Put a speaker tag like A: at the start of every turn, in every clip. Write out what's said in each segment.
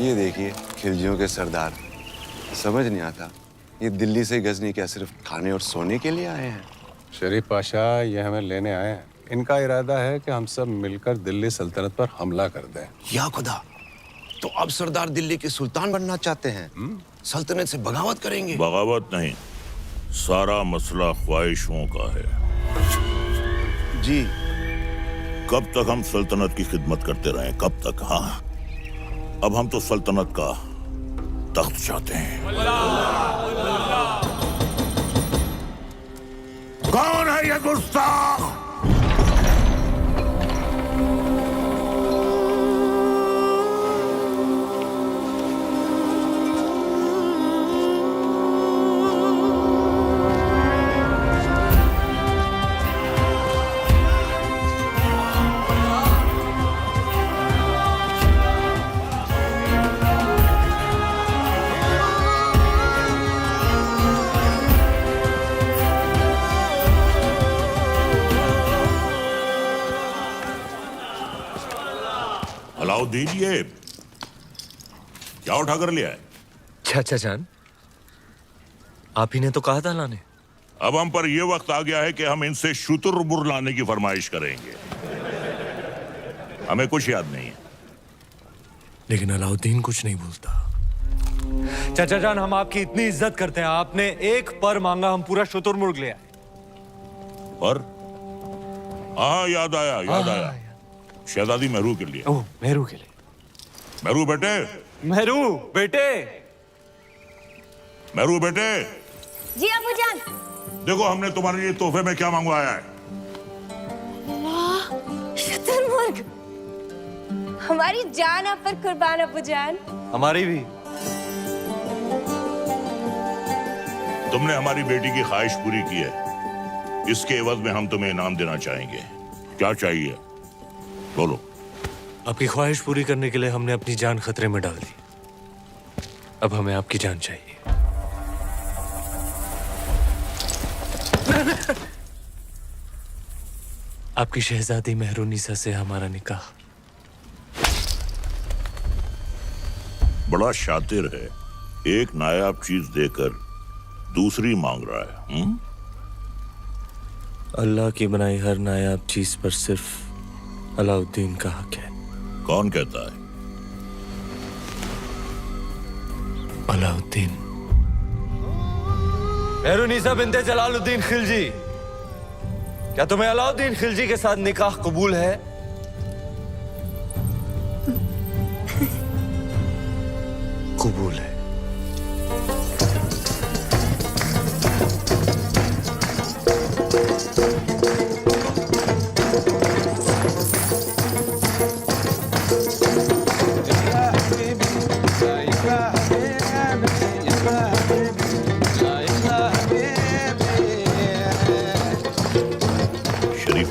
A: ये देखिए खिलजियों के सरदार। समझ नहीं आता, ये दिल्ली से गजनी क्या सिर्फ खाने और सोने के लिए आए हैं?
B: शरीफ पाशा, ये हमें लेने आए हैं। इनका इरादा है कि हम सब मिलकर दिल्ली सल्तनत पर हमला कर दें।
A: या खुदा, तो अब सरदार दिल्ली के सुल्तान बनना चाहते हैं? सल्तनत से बगावत करेंगे?
C: बगावत नहीं, सारा मसला ख्वाहिशों का है।
A: जी।
C: कब तक हम सल्तनत की खिदमत करते रहे? कब तक? हाँ, अब हम तो सल्तनत का तख्त चाहते हैं। कौन है ये गुस्ताख? अलाउद्दीन, ये क्या उठा कर लिया है?
D: चाचा जान, आप ही ने तो कहा था लाने।
C: अब हम पर यह वक्त आ गया है कि हम इनसे शुतुरमुर्ग लाने की फरमाइश करेंगे। हमें कुछ याद नहीं है।
D: लेकिन अलाउद्दीन कुछ नहीं बोलता। चाचा जान, हम आपकी इतनी इज्जत करते हैं, आपने एक पर मांगा, हम पूरा शुतुरमुर्ग ले आए।
C: पर हाँ, याद आया। शहजादी मेहरू के लिए।
D: ओह, मेहरू के लिए।
C: मेहरू बेटे। मेहरू बेटे।
E: जी अबूजान।
C: देखो, हमने तुम्हारे लिए तोहफे में क्या मंगवाया है।
E: वाह, शुतुरमुर्ग। हमारी जान आप पर कुर्बान अबूजान।
D: हमारी भी।
C: तुमने हमारी बेटी की ख्वाहिश पूरी की है, इसके एवज में हम तुम्हें इनाम देना चाहेंगे। क्या चाहिए बोलो।
D: आपकी ख्वाहिश पूरी करने के लिए हमने अपनी जान खतरे में डाल दी। अब हमें आपकी जान चाहिए। आपकी शहजादी मेहरुनिसा से हमारा निकाह।
C: बड़ा शातिर है, एक नायाब चीज देकर दूसरी मांग रहा है।
D: अल्लाह की बनाई हर नायाब चीज पर सिर्फ अलाउद्दीन का हक है।
C: कौन कहता है?
D: अलाउद्दीन। मेहरुनिसा बिन्ते जलालुद्दीन खिलजी, क्या तुम्हें अलाउद्दीन खिलजी के साथ निकाह कबूल है? कबूल है।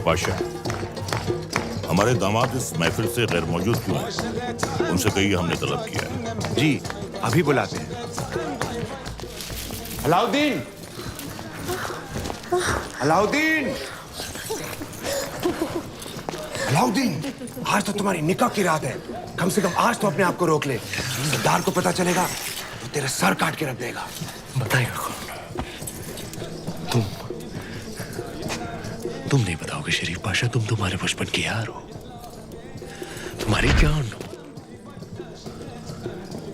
C: पाशा, हमारे दामाद इस महफिल से गैर मौजूद क्यों हैं? उनसे कहिए हमने तलब किया है।
A: जी, अभी बुलाते हैं। अलाउद्दीन! अलाउद्दीन! अलाउद्दीन, आज तो तुम्हारी निकाह की रात है। कम से कम आज तो अपने आप को रोक ले। सरदार को पता चलेगा तो तेरा सर काट के रख देगा।
D: बताएगा कौन? तुम नहीं बताओगे शरीफ पाशा, तुम तुम्हारे बचपन की यार हो, तुम्हारी जान हो,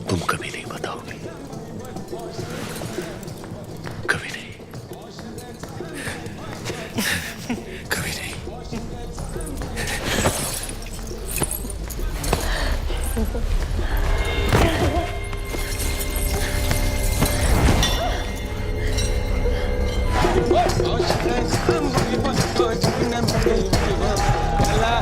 D: तुम कभी नहीं बताओगे, कभी नहीं, कभी नहीं।
F: Allah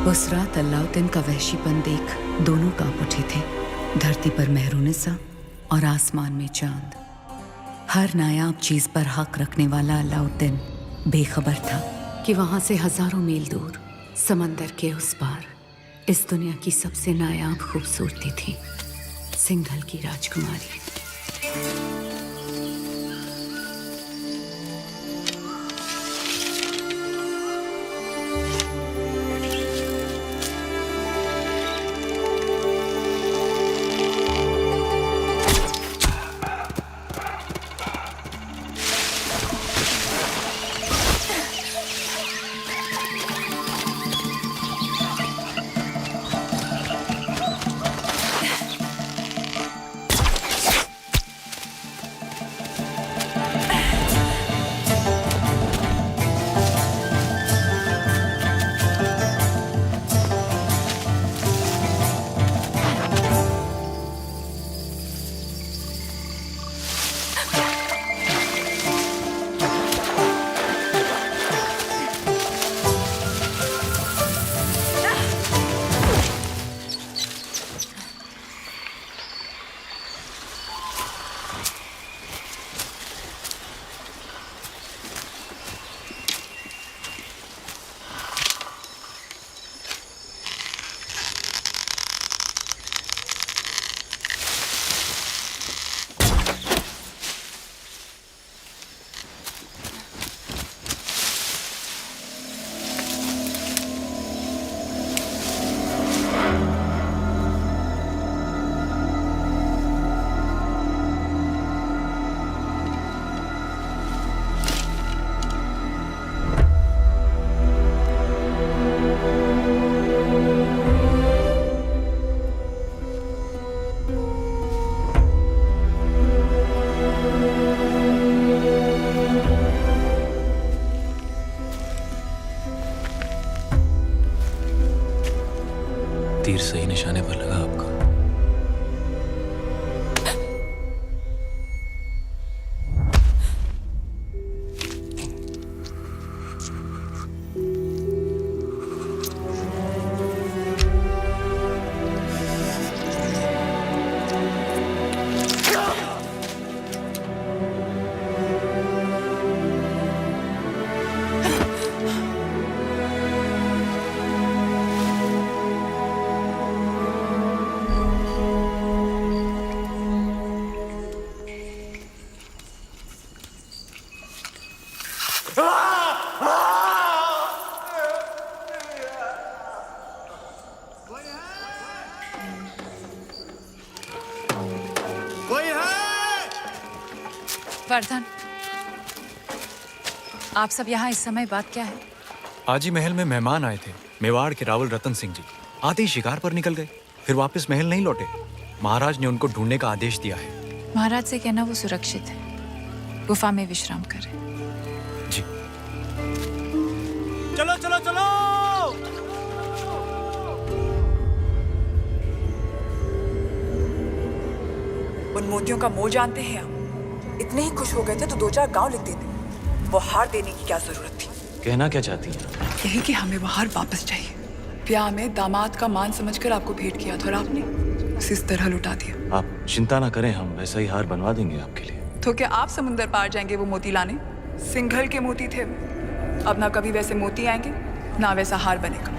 F: उस रात अलाउद्दीन का वहशीपन देख दोनों कांप उठे थे। धरती पर मेहरुनिसा और आसमान में चांद। हर नायाब चीज पर हक रखने वाला अलाउद्दीन बेखबर था कि वहां से हजारों मील दूर समंदर के उस पार इस दुनिया की सबसे नायाब खूबसूरती थी सिंघल की राजकुमारी।
D: तीर सही निशाने पर लगा आपका।
G: वर्धन, आप सब यहाँ इस समय बात क्या है?
D: आज ही महल में मेहमान आए थे, मेवाड़ के रावल रतन सिंह जी। आते ही शिकार पर निकल गए, फिर वापस महल नहीं लौटे। महाराज ने उनको ढूंढने का आदेश दिया है।
G: महाराज से कहना वो सुरक्षित है, गुफा में विश्राम करें।
D: जी। चलो चलो चलो।
H: उन मोतियों का मोल जानते हैं आप? इतने ही खुश हो गए थे तो 2-4 गांव लिख देते। वो हार देने की क्या जरूरत थी?
D: कहना क्या चाहती हैं?
H: यही कि हमें वो हार वापस चाहिए। ब्याह में दामाद का मान समझकर आपको भेंट किया था और आपने उसे इस तरह लुटा दिया।
D: आप चिंता ना करें, हम वैसा ही हार बनवा देंगे आपके लिए।
H: तो क्या आप समुंदर पार जाएंगे वो मोती लाने? सिंघल के मोती थे। अब ना कभी वैसे मोती आएंगे ना वैसा हार बनेगा।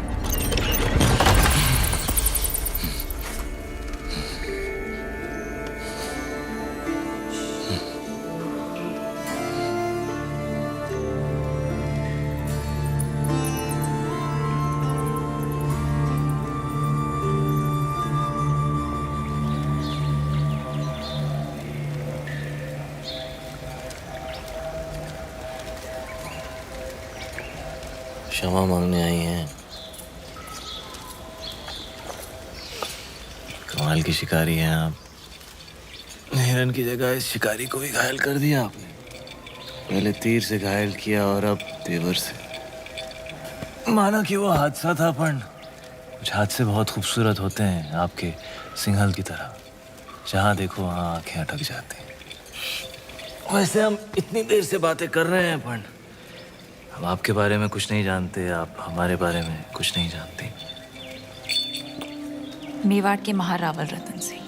I: क्षमा मांगने आई हैं। कमाल की शिकारी हैं आप। हिरन की जगह इस शिकारी को भी घायल कर दिया आपने। पहले तीर से घायल किया और अब तेवर से। माना कि वो हादसा था, पर कुछ हादसे बहुत खूबसूरत होते हैं आपके सिंघल की तरह। जहाँ देखो वहाँ आंखें अटक जाती हैं। वैसे हम इतनी देर से बातें कर रहे हैं, पर हम आपके बारे में कुछ नहीं जानते, आप हमारे बारे में कुछ नहीं जानते।
G: मेवाड़ के महारावल रतन सिंह,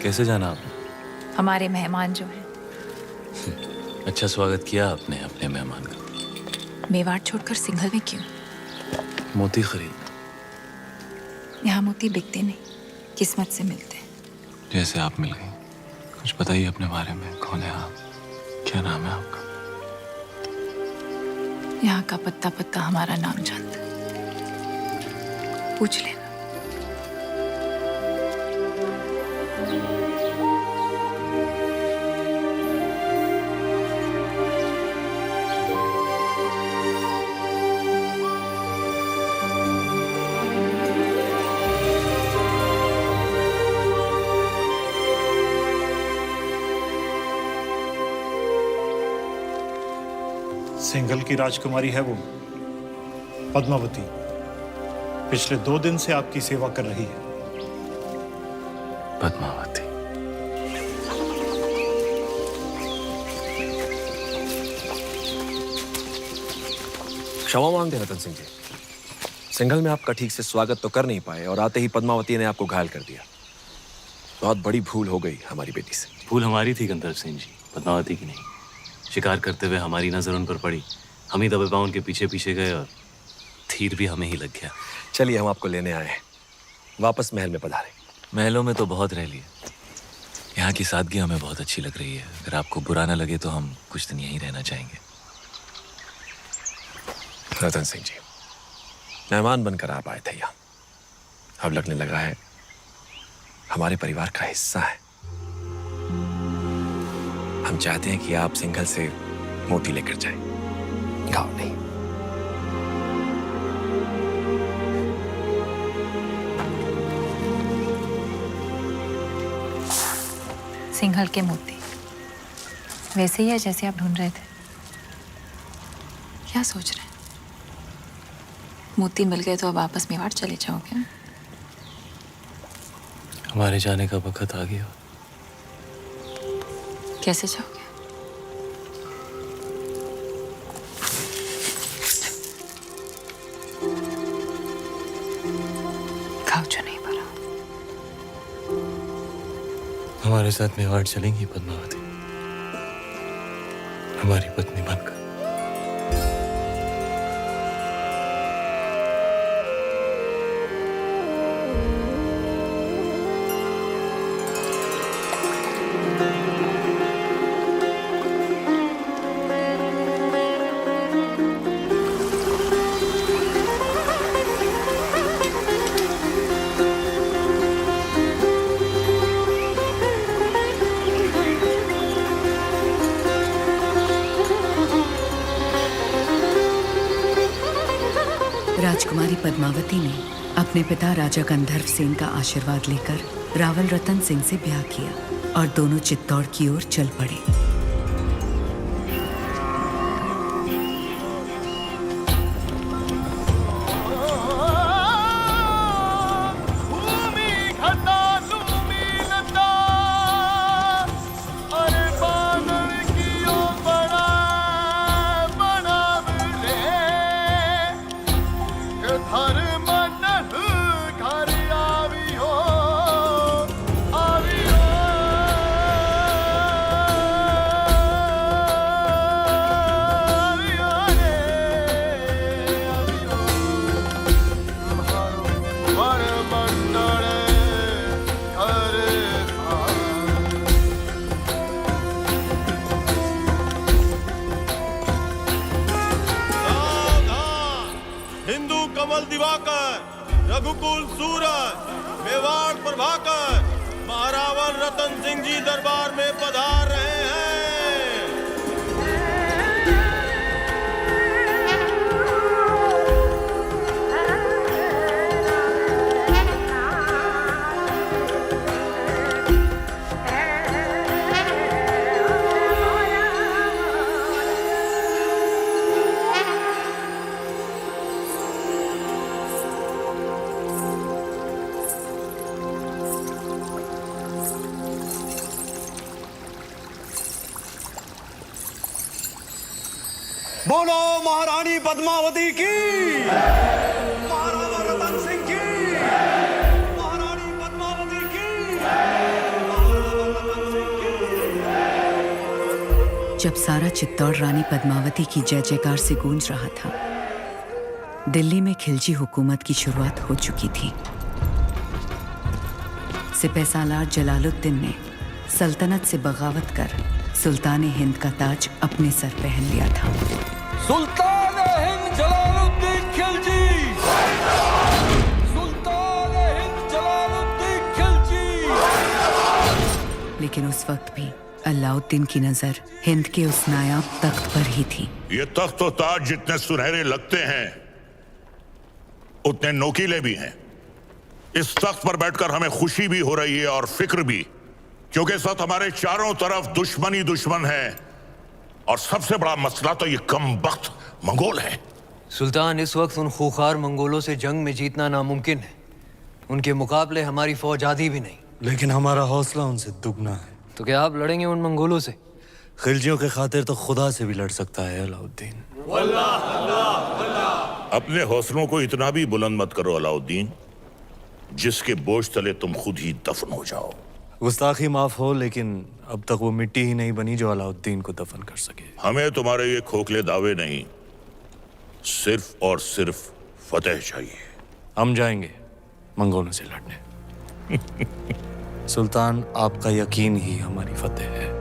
I: कैसे जाना आपने?
G: हमारे मेहमान जो हैं।
I: अच्छा स्वागत किया आपने अपने मेहमान का।
G: मेवाड़ छोड़कर सिंघल में क्यों?
I: मोती खरीद।
G: यहाँ मोती बिकते नहीं, किस्मत से मिलते हैं।
I: जैसे आप मिल गई। कुछ बताइए अपने बारे में, कौन है आप, क्या नाम है आपका?
G: यहाँ का पत्ता पत्ता हमारा नाम जानता है, पूछ लेना।
J: सिंघल की राजकुमारी है वो, पद्मावती। पिछले 2 दिन से आपकी सेवा कर रही है।
I: पद्मावती।
K: क्षमा मांगते हैं रतन सिंह जी, सिंघल में आपका ठीक से स्वागत तो कर नहीं पाए और आते ही पद्मावती ने आपको घायल कर दिया। बहुत बड़ी भूल हो गई हमारी बेटी से।
I: भूल हमारी थी गंधर्व सिंह जी, पद्मावती की नहीं। शिकार करते हुए हमारी नजर उन पर पड़ी, हम ही दबे पांव उनके पीछे पीछे गए और तीर भी हमें ही लग गया।
K: चलिए हम आपको लेने आए हैं, वापस महल में पधारें।
I: महलों में तो बहुत रह लिए, यहाँ की सादगी हमें बहुत अच्छी लग रही है। अगर आपको बुरा ना लगे तो हम कुछ दिन यहीं रहना चाहेंगे।
K: रतन सिंह जी, मेहमान बनकर आप आए थे यहाँ, अब लगने लगा है हमारे परिवार का हिस्सा है। हम चाहते हैं कि आप सिंघल से मोती लेकर जाएं, गाँव नहीं।
G: सिंघल के मोती वैसे ही है जैसे आप ढूंढ रहे थे। क्या सोच रहे हैं? मोती मिल गए तो अब वापस मेवाड़ चले जाओगे?
I: हमारे जाने का वक्त आ गया।
G: कैसे जाओगे? घाव जो नहीं भरा।
I: हमारे साथ मेवाड़ चलेंगी पद्मावती, हमारी पत्नी बनकर।
F: राजकुमारी पद्मावती ने अपने पिता राजा गंधर्व सेन का आशीर्वाद लेकर रावल रतन सिंह से ब्याह किया और दोनों चित्तौड़ की ओर चल पड़े।
L: रघुकुल सूरज, मेवाड़ प्रभाकर, महारावल रतन सिंह जी दरबार में पधार रहे हैं।
J: बोलो महारानी पद्मावती की, महाराणा रतन सिंह की, महारानी
F: जब सारा चित्तौड़ रानी पद्मावती की जय जयकार से गूंज रहा था, दिल्ली में खिलजी हुकूमत की शुरुआत हो चुकी थी। सिपहसालार जलालुद्दीन ने सल्तनत से बगावत कर सुल्तान हिंद का ताज अपने सर पहन लिया था।
I: सुल्तान हिंद जलालुद्दीन खिलजी, सुल्तान हिंद जलालुद्दीन खिलजी।
F: लेकिन उस वक्त भी अलाउद्दीन की नजर हिंद के उस नायाब तख्त पर ही थी।
C: ये तख्त और ताज जितने सुनहरे लगते हैं उतने नोकीले भी हैं। इस तख्त पर बैठकर हमें खुशी भी हो रही है और फिक्र भी, क्योंकि इस वक्त हमारे चारों तरफ दुश्मन ही दुश्मन है और सबसे बड़ा मसला तो ये कमबख्त मंगोल है।
D: सुल्तान, इस वक्त उन खूंखार मंगोलों से जंग में जीतना नामुमकिन है। उनके मुकाबले हमारी फौज आधी भी नहीं।
M: लेकिन हमारा हौसला उनसे दुगना है।
D: तो क्या आप लड़ेंगे उन मंगोलों से?
M: खिलजियों के खातिर तो खुदा से भी लड़ सकता है अलाउद्दीन।
C: अपने हौसलों को इतना भी बुलंद मत करो अलाउद्दीन, जिसके बोझ तले तुम खुद ही दफन हो जाओ।
M: गुस्ताखी माफ हो, लेकिन अब तक वो मिट्टी ही नहीं बनी जो अलाउद्दीन को दफन कर सके।
C: हमें तुम्हारे ये खोखले दावे नहीं, सिर्फ और सिर्फ फतेह चाहिए।
M: हम जाएंगे मंगोलों से लड़ने। सुल्तान, आपका यकीन ही हमारी फतेह है।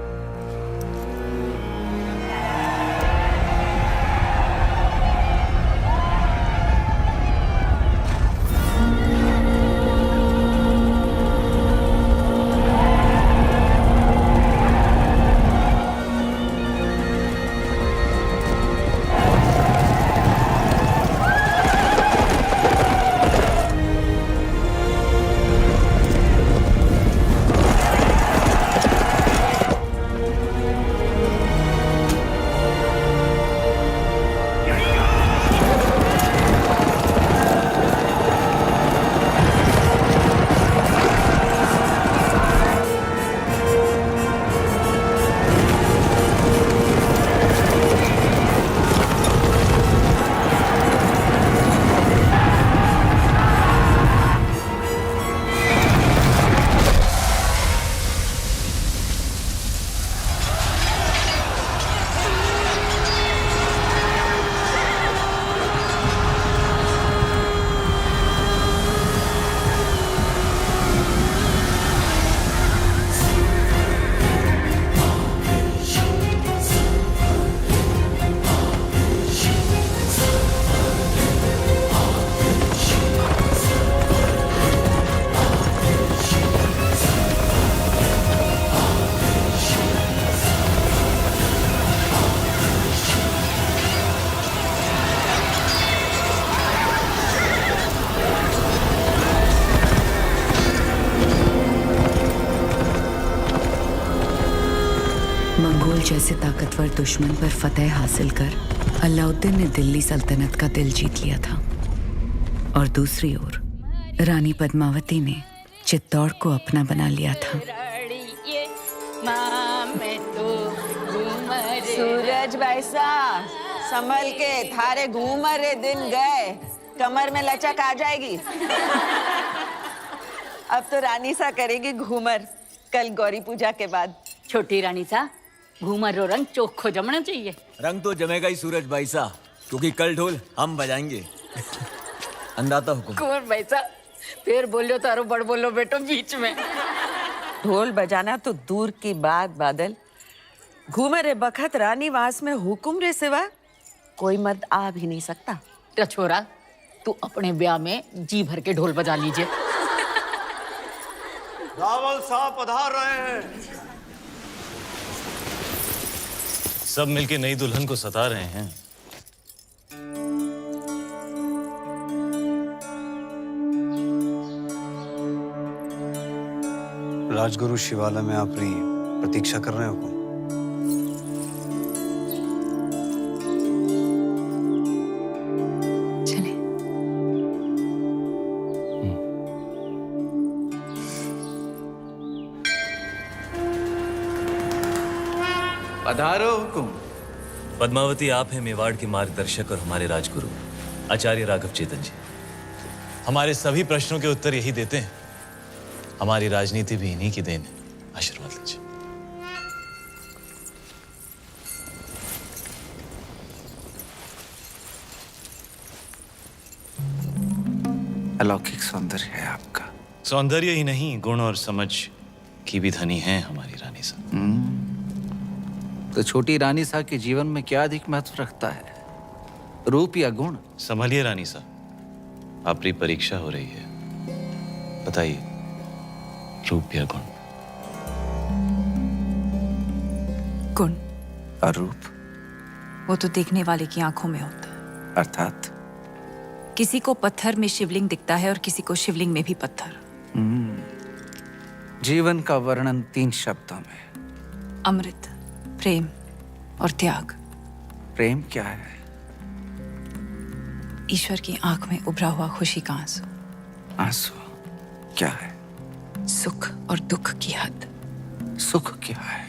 F: मंगोल जैसे ताकतवर दुश्मन पर फतेह हासिल कर अलाउद्दीन ने दिल्ली सल्तनत का दिल जीत लिया था, और दूसरी ओर रानी पद्मावती ने चित्तौड़ को अपना बना लिया था।
N: सूरज बैसा संभल के, थारे घूमरे दिन गए, कमर में लचक आ जाएगी। अब तो रानी सा करेगी घूमर, कल गौरी पूजा के बाद।
O: छोटी रानी सा, घूमर रो रंग चोखो जमना चाहिए।
I: रंग तो जमेगा ही सूरज भाई साहब, क्योंकि कल ढोल हम बजाएंगे। अंदाता हुकुम।
O: कुंवर भाई साहब, फिर बोलो तारो बड़ बोलो बेटो बीच में।
N: ढोल बजाना तो दूर की बात बादल, घूमरे बखत रानी वास में हुकुम रे सिवा कोई मर्द आ भी नहीं सकता।
O: छोरा, तू अपने ब्याह में जी भर के ढोल बजा लीजिए।
L: रावल साहब पधार रहे हैं।
M: सब मिलके नई दुल्हन को सता रहे हैं। राजगुरु शिवालय में अपनी प्रतीक्षा कर रहे हो।
I: पधारो हुकुम।
M: पद्मावती, आप हैं मेवाड़ के मार्गदर्शक और हमारे राजगुरु आचार्य राघव चेतन जी। हमारे सभी प्रश्नों के उत्तर यही देते हैं। हमारी राजनीति भी इन्हीं की देन है। आशीर्वाद लीजिए।
I: अलौकिक सौंदर्य है आपका।
M: सौंदर्य ही नहीं, गुण और समझ की भी धनी है हमारी रानी साहब।
I: तो छोटी रानी साहब के जीवन में क्या अधिक महत्व रखता है, रूप या गुण?
M: संभलिए रानी साहब, आपकी परीक्षा हो रही है। बताइए, रूप या गुण?
H: गुण।
I: और रूप?
G: वो तो देखने वाले की आंखों में होता है।
I: अर्थात
G: किसी को पत्थर में शिवलिंग दिखता है और किसी को शिवलिंग में भी पत्थर।
I: जीवन का वर्णन 3 शब्दों में।
G: अमृत, प्रेम और त्याग।
I: प्रेम क्या है?
G: ईश्वर की आंख में उभरा हुआ खुशी का आंसू।
I: आंसू क्या है?
G: सुख और दुख की हद।
I: सुख क्या है?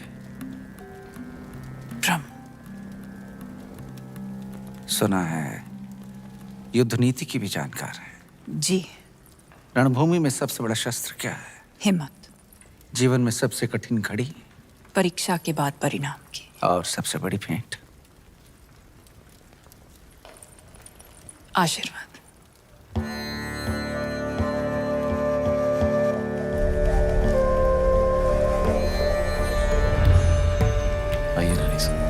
G: भ्रम।
I: सुना है युद्ध नीति की भी जानकार है।
G: जी।
I: रणभूमि में सबसे बड़ा शस्त्र क्या है?
G: हिम्मत।
I: जीवन में सबसे कठिन घड़ी?
G: परीक्षा के बाद परिणाम की।
I: और सबसे बड़ी भेंट?
G: आशीर्वाद।
M: आइए रानी साहब।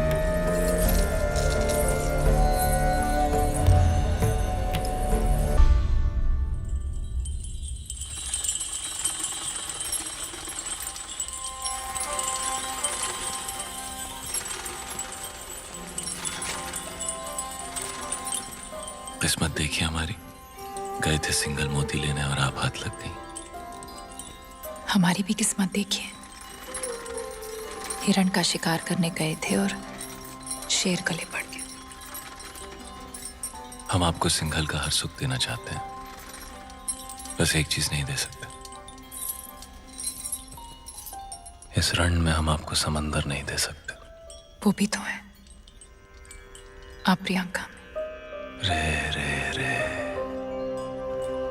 M: किस्मत देखिए हमारी, गए थे सिंगल मोती लेने और आप हाथ लग गई।
G: हमारी भी किस्मत देखिए, हिरण का शिकार करने गए थे और शेर गले पड़ गए।
M: हम आपको सिंघल का हर सुख देना चाहते हैं, बस एक चीज नहीं दे सकते। इस रण में हम आपको समंदर नहीं दे सकते।
G: वो भी तो है आप प्रियंका।
M: रे रे रे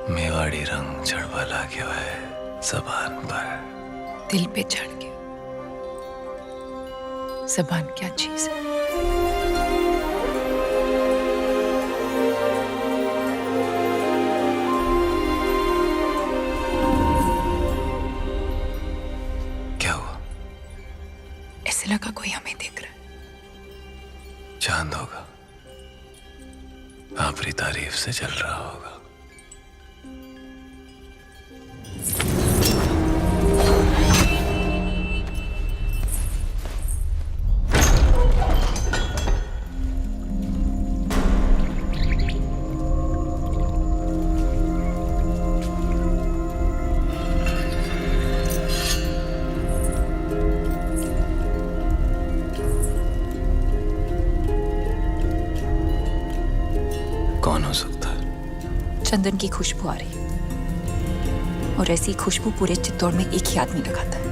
M: मेवाड़ी रंग चढ़वा लागे है जबान पर,
G: दिल पे चढ़ के। जबान क्या चीज है?
M: क्या हुआ?
G: ऐसे लगा कोई हमें देख रहा है।
M: चांद होगा, आपकी तारीफ से चल रहा होगा। कौन हो सकता है?
G: चंदन की खुशबू आ रही है, और ऐसी खुशबू पूरे चित्तौड़ में एक ही आदमी लगाता है।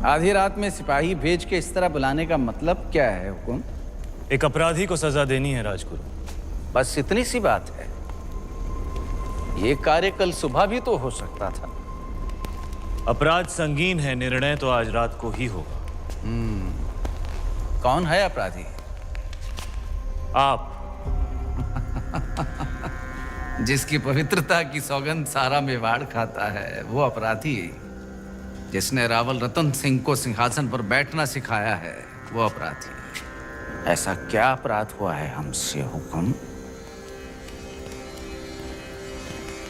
I: आधी रात में सिपाही भेज के इस तरह बुलाने का मतलब क्या है हुकुम?
M: एक अपराधी को सजा देनी है राजगुरु।
I: बस इतनी सी बात है। ये कार्य कल सुबह भी तो हो सकता था।
M: अपराध संगीन है, निर्णय तो आज रात को ही होगा।
I: कौन है अपराधी?
M: आप।
I: जिसकी पवित्रता की सौगंध सारा मेवाड़ खाता है वो अपराधी। जिसने रावल रतन सिंह को सिंहासन पर बैठना सिखाया है वो अपराधी। ऐसा क्या अपराध हुआ है हमसे हुकुम?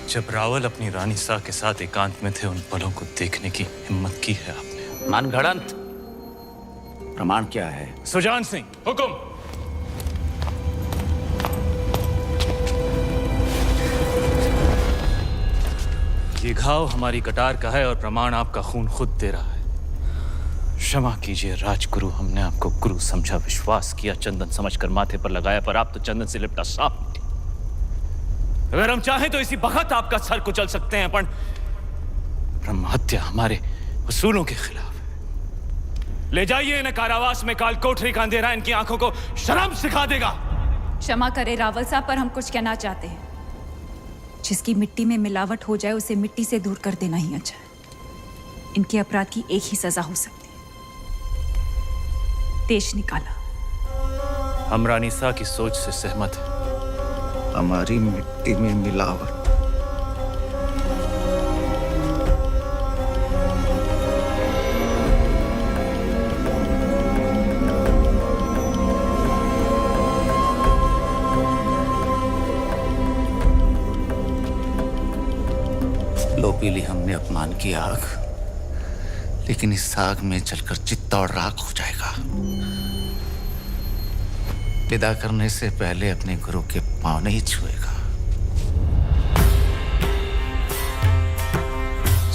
M: जब रावल अपनी रानी साह के साथ एकांत में थे, उन पलों को देखने की हिम्मत की है आपने।
I: मनगढ़ंत। प्रमाण क्या है?
M: सुजान सिंह। हुकुम। ये घाव हमारी कटार का है और प्रमाण आपका खून खुद दे रहा है। क्षमा कीजिए राजगुरु, हमने आपको गुरु समझा, विश्वास किया, चंदन समझकर माथे पर लगाया, पर आप तो चंदन से लिपटा सांप निकले। अगर हम चाहें तो इसी बखत आपका सर कुचल सकते हैं, पर ब्रह्म हत्या हमारे उसूलों के खिलाफ है। ले जाइए इन्हें कारावास में, काल कोठरी का अंधेरा इनकी आंखों को शर्म सिखा देगा।
G: क्षमा करे रावल साहब, पर हम कुछ कहना चाहते हैं। जिसकी मिट्टी में मिलावट हो जाए उसे मिट्टी से दूर कर देना ही अच्छा है। इनके अपराध की एक ही सजा हो सकती है, देश निकाला।
M: हम रानी सा की सोच से सहमत हैं।
I: हमारी मिट्टी में मिलावट।
P: लो पी ली हमने अपमान की आग, लेकिन इस आग में जलकर चित्ता और राख हो जाएगा। विदा करने से पहले अपने गुरु के पांव नहीं छुएगा।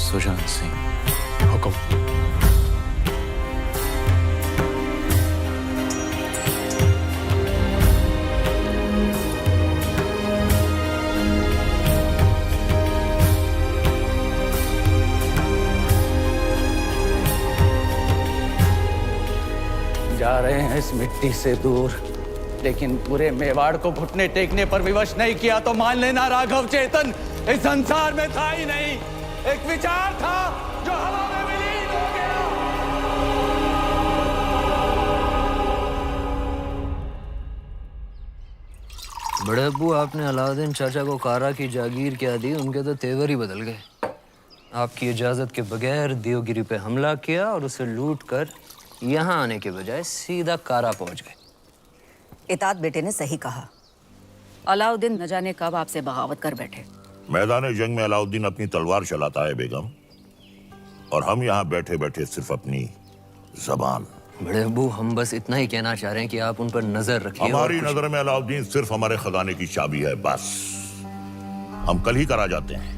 M: सुजान सिंह, हुक्म।
P: जा रहे हैं इस मिट्टी से दूर, लेकिन पूरे मेवाड़ को घुटने टेकने पर विवश नहीं किया तो मान लेना राघव चेतन इस संसार में था ही नहीं। एक विचार था जो हवा में विलीन हो गया।
I: बड़े अब्बू, आपने अलाउद्दीन चाचा को कारा की जागीर क्या दी, उनके तो तेवर ही बदल गए। आपकी इजाजत के बगैर देवगिरी पे हमला किया और उसे लूट कर यहाँ आने के बजाय सीधा कारा पहुंच गए।
O: इतात बेटे ने सही कहा। अलाउद्दीन न जाने कब आपसे बगावत कर बैठे।
C: मैदान जंग में अलाउद्दीन अपनी तलवार चलाता है बेगम, और हम यहाँ बैठे बैठे सिर्फ अपनी जबान।
I: बड़े अब्बू, हम बस इतना ही कहना चाह रहे हैं कि आप उन पर नजर रखिए।
C: हमारी नजर में अलाउद्दीन सिर्फ हमारे खजाने की चाबी है, बस। हम कल ही करा जाते हैं।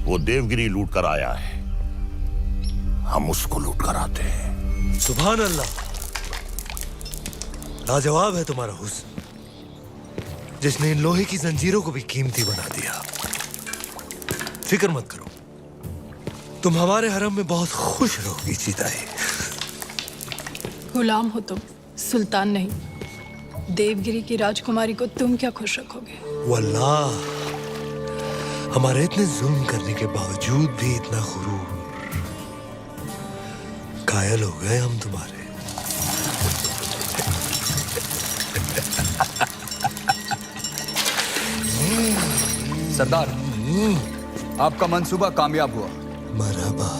C: वो देवगिरी लूट कर आया है, हम उसको लूट कर आते हैं।
D: सुभान अल्लाह, लाजवाब है तुम्हारा हुस्न, जिसने इन लोहे की जंजीरों को भी कीमती बना दिया। फिक्र मत करो, तुम हमारे हरम में बहुत खुश रहोगी जीताए।
Q: गुलाम हो तुम, सुल्तान नहीं। देवगिरी की राजकुमारी को तुम क्या खुश रखोगे?
D: वल्लाह, हमारे इतने जुल्म करने के बावजूद भी इतना गुरूर। कायल हो गए हम तुम्हारे।
R: सरदार, आपका मंसूबा कामयाब हुआ।
D: मरहबा।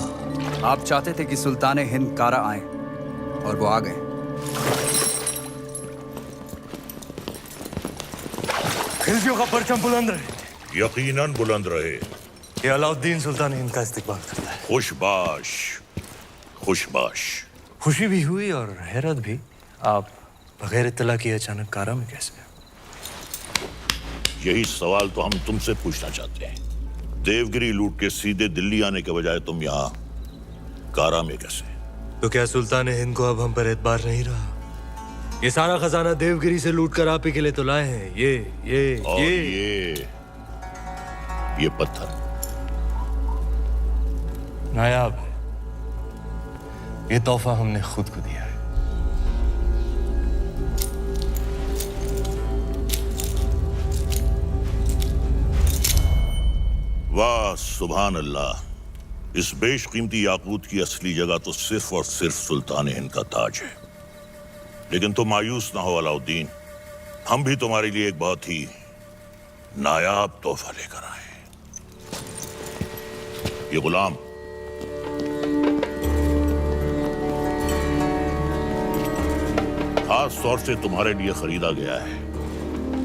R: आप चाहते थे कि सुल्तान हिंद कारा आए, और वो आ गए।
D: खिलजियों का परचम बुलंद रहे।
C: यकीनन बुलंद रहे।
D: ये अलाउद्दीन सुल्तान हिंद का इस्तकबाल करता है।
C: खुशबाश, खुशबाश।
D: खुशी भी हुई और हैरत भी। आप बगैर इत्तला किए अचानक कारा में कैसे?
C: यही सवाल तो हम तुमसे पूछना चाहते हैं। देवगिरी लूट के सीधे दिल्ली आने के बजाय तुम यहाँ कारा में कैसे?
D: तो क्या सुल्तान हिंद को अब हम पर एतबार नहीं रहा? ये सारा खजाना देवगिरी से लूट कर आप ही के लिए तो लाए हैं।
C: ये पत्थर
D: नायाब है। ये तोहफा हमने खुद को दिया है।
C: वाह सुभान अल्लाह, इस बेशकीमती याकूत की असली जगह तो सिर्फ और सिर्फ सुल्तान हिंद का ताज है। लेकिन तुम मायूस ना हो अलाउद्दीन, हम भी तुम्हारे लिए एक बहुत ही नायाब तोहफा लेकर आए। ये गुलाम खास तौर से तुम्हारे लिए खरीदा गया है।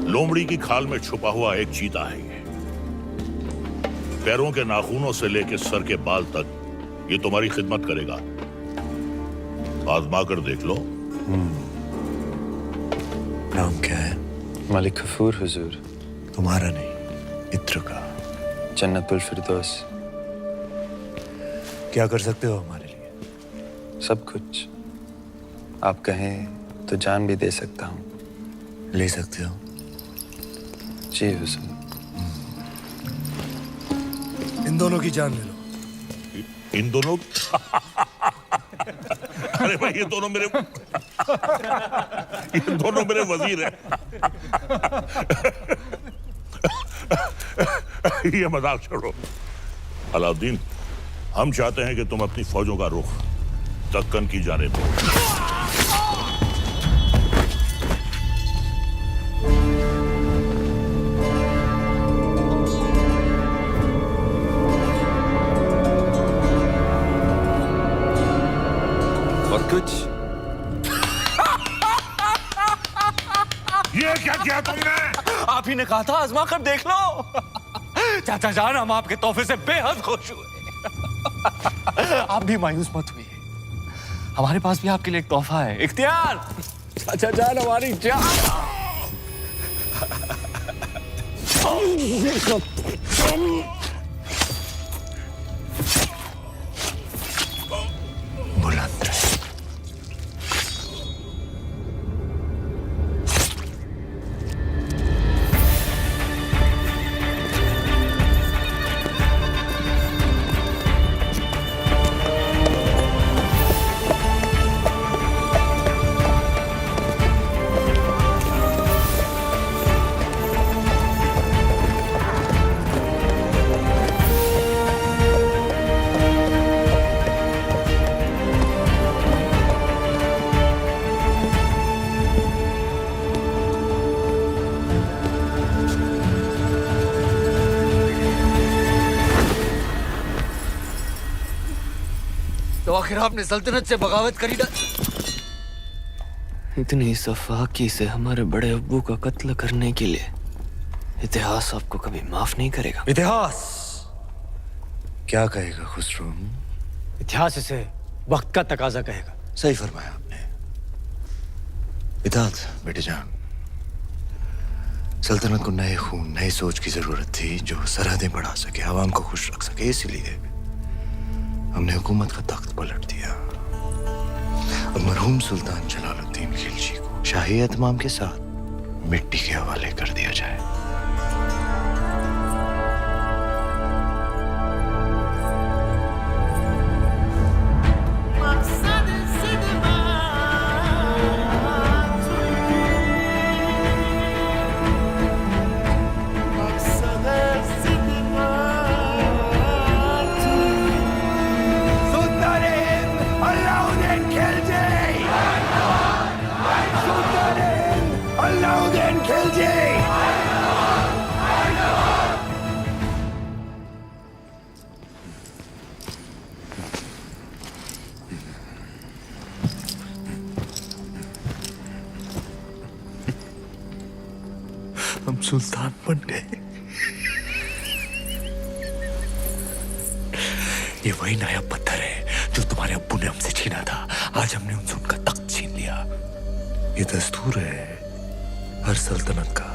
C: लोमड़ी की खाल में छुपा हुआ एक चीता है। ये पैरों के नाखूनों से लेकर सर के बाल तक ये तुम्हारी खिदमत करेगा। आजमा कर देख लो।
D: नाम क्या है?
S: मलिक गफूर हुजूर।
D: तुम्हारा नहीं, इत्र का।
S: जन्नतुल फिरदौस।
D: क्या कर सकते हो हमारे लिए?
S: सब कुछ। आप कहें तो जान भी दे सकता हूँ।
D: ले सकते हो?
S: जी हुजूर।
D: इन दोनों की जान ले लो।
C: इन दोनों अरे भाई ये दोनों मेरे वजीर हैं। ये मजाक छोड़ो। अलाउद्दीन, हम चाहते हैं कि तुम अपनी फौजों का रुख दक्कन की जानिब दो।
K: और कुछ
C: ये क्या किया तुमने?
K: आप ही ने कहा था आजमा कर देख लो। चाचा जान, हम आपके तोहफे से बेहद खुश हुए। आप भी मायूस मत हुए, हमारे पास भी आपके लिए एक तोहफा है। इख्तियार, चाचा जान हमारी जान।
D: बुलंद रहे।
I: तो आखिर आपने सल्तनत से बगावत करी ना?
T: इतनी सफाकी से हमारे बड़े अब्बू का कत्ल करने के लिए इतिहास आपको कभी माफ नहीं करेगा।
D: इतिहास क्या कहेगा खुसरो?
I: इतिहास इसे वक्त का तकाजा कहेगा।
D: सही फरमाया आपने। इताद बेटे जान, सल्तनत को नए खून, नई सोच की जरूरत थी जो सरहदें बढ़ा सके, आवाम को खुश रख सके। इसलिए हमने हुकूमत का तख्त पलट दिया और मरहूम सुल्तान जलालुद्दीन खिलजी को शाही एहतमाम के साथ मिट्टी के हवाले कर दिया जाए। हम सुल्तान बन गए। ये वही नया पत्थर है जो तुम्हारे अब्बू ने हमसे छीना था। आज हमने उनसे उनका तख्त छीन लिया। ये दस्तूर है हर सल्तनत का।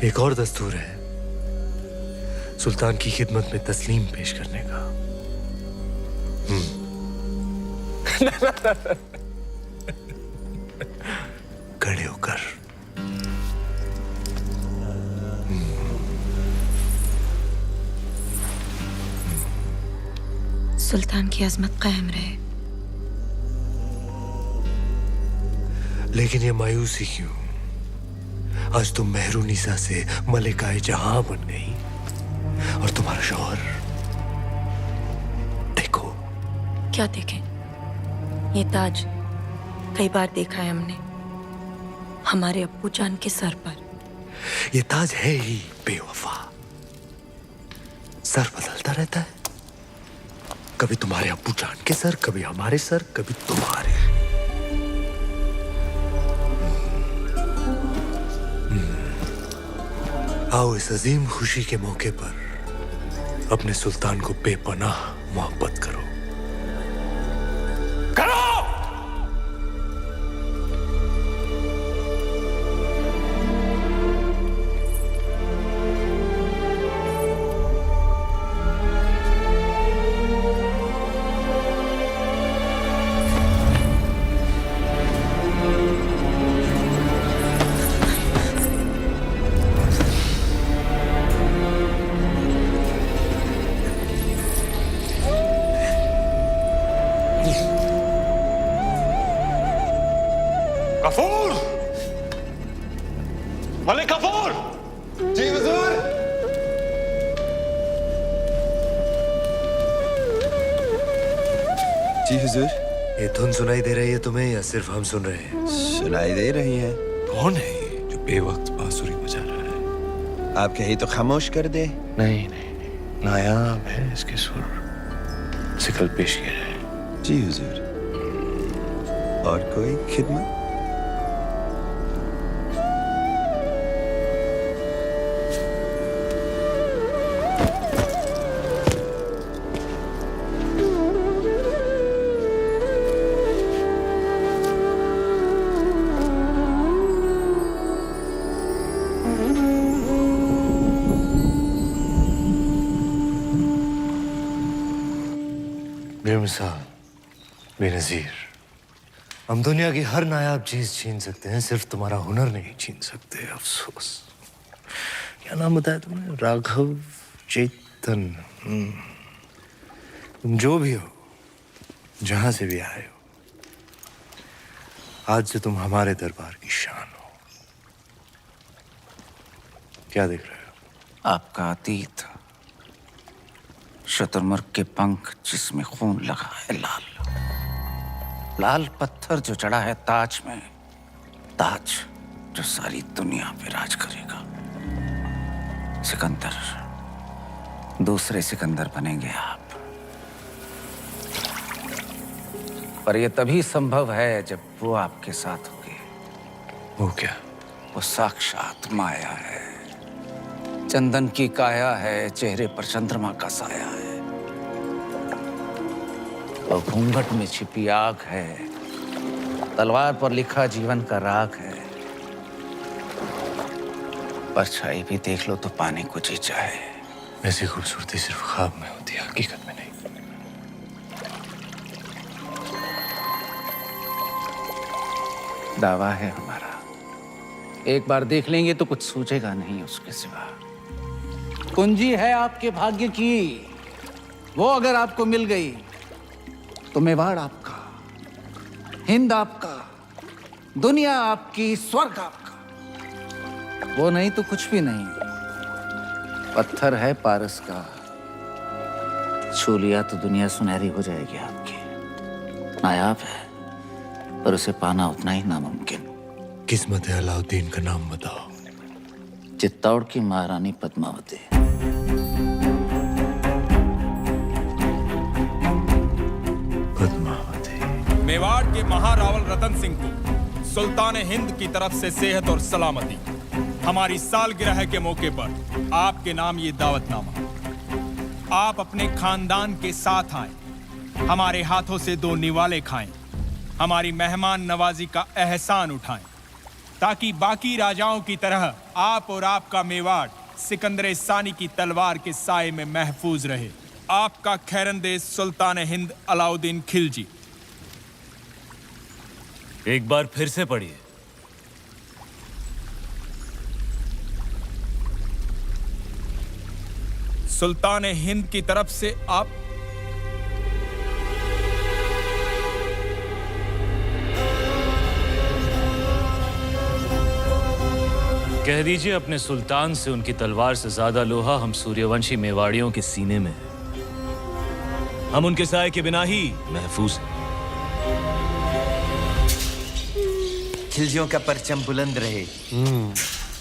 D: एक और दस्तूर है सुल्तान की खिदमत में तस्लीम पेश करने का। खड़े होकर
E: सुल्तान की अजमत कायम रहे।
D: लेकिन ये मायूसी क्यों? आज तुम मेहरुनिसा से मलिकाए जहां बन गई और तुम्हारा शौहर देखो।
E: क्या देखें? ये ताज कई बार देखा है हमने हमारे अब्बू जान के सर पर।
D: ये ताज है ही बेवफा, सर बदलता रहता है। कभी तुम्हारे अब्बू जान के सर, कभी हमारे सर, कभी तुम्हारे। आओ इस अजीम खुशी के मौके पर अपने सुल्तान को बेपनाह मोहब्बत करो।
K: मलिक कपूर!
S: जी हुजूर। जी हुजूर।
D: ये धुन सुनाई दे रही है तुम्हें या सिर्फ हम सुन रहे हैं?
S: सुनाई दे रही है।
D: कौन है ये जो बेवक्त बांसुरी बजा रहा है?
S: आप कहीं तो खामोश कर दे।
I: नहीं नहीं नहीं, नायाब है इसके सुर। इसे कल पेश किया जाए।
S: जी हुजूर। और कोई खिदमत?
D: बेमिसाल, बेनजीर। हम दुनिया की हर नायाब चीज छीन सकते हैं, सिर्फ तुम्हारा हुनर नहीं छीन सकते। अफसोस। क्या नाम बताया तुमने? राघव चेतन। तुम जो भी हो, जहां से भी आए हो, आज से तुम हमारे दरबार की शान हो। क्या देख रहे हो?
U: आपका अतीत, शुतुरमुर्ग के पंख जिसमें खून लगा है लाल, लाल पत्थर जो चढ़ा है ताज में, ताज जो सारी दुनिया पे राज करेगा। सिकंदर, दूसरे सिकंदर बनेंगे आप। पर यह तभी संभव है जब वो आपके साथ होंगे।
D: वो क्या?
U: वो साक्षात माया है, चंदन की काया है, चेहरे पर चंद्रमा का साया है, और घूंघट में छिपी आग है, तलवार पर लिखा जीवन का राग है। परछाई भी देख लो तो पाने को जी चाहे।
D: ऐसी खूबसूरती सिर्फ ख्वाब में होती है, हकीकत में नहीं।
U: दावा है हमारा, एक बार देख लेंगे तो कुछ सूझेगा नहीं उसके सिवा। कुंजी है आपके भाग्य की, वो अगर आपको मिल गई तो मेवाड़ आपका, हिंद आपका, दुनिया आपकी, स्वर्ग आपका। वो नहीं तो कुछ भी नहीं। पत्थर है पारस का, छू लिया तो दुनिया सुनहरी हो जाएगी आपकी। नायाब है पर उसे पाना उतना ही नामुमकिन।
D: किस्मत है अलाउद्दीन का नाम बताओ।
U: चित्तौड़ की महारानी पद्मावती।
V: मेवाड़ के महारावल रतन सिंह को सुल्तान हिंद की तरफ से सेहत और सलामती। हमारी सालगिरह के मौके पर आपके नाम ये दावतनामा। आप अपने खानदान के साथ आए, हमारे हाथों से 2 निवाले खाएं, हमारी मेहमान नवाजी का एहसान उठाएं, ताकि बाकी राजाओं की तरह आप और आपका मेवाड़ सिकंदर सानी की तलवार के साए में महफूज रहे। आपका खैरंदेश सुल्तान हिंद अलाउद्दीन खिलजी।
M: एक बार फिर से पढ़िए।
V: सुल्तान हिंद की तरफ से आप
M: कह दीजिए अपने सुल्तान से उनकी तलवार से ज्यादा लोहा हम सूर्यवंशी मेवाड़ियों के सीने में है। हम उनके साए के बिना ही महफूज हैं।
S: खिलजियों का परचम बुलंद रहे।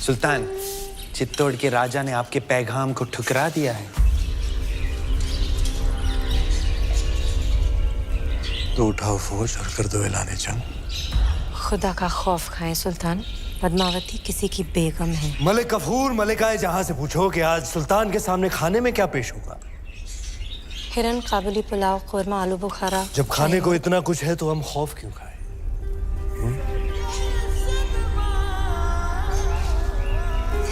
S: सुल्तान, चित्तौड़ के राजा ने आपके पैगाम को ठुकरा दिया है।
D: तो उठाओ फौज और कर दो ऐलान जंग।
E: खुदा का खौफ खाएं सुल्तान, पद्मावती किसी की बेगम है।
D: मलिक कफूर, मलिकाए जहां से पूछो कि आज सुल्तान के सामने खाने में क्या पेश होगा।
E: हिरन, काबुली पुलाव, कोरमा, आलू बुखारा।
D: जब खाने को इतना कुछ है तो हम खौफ क्यों खाएं?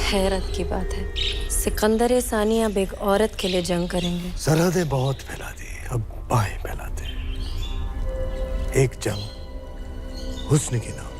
E: हैरत की बात है, सिकंदर सानी अब एक औरत के लिए जंग करेंगे।
D: सरहदें बहुत फैला दी, अब बाहें फैलाते हैं। एक जंग हुस्न की नाम।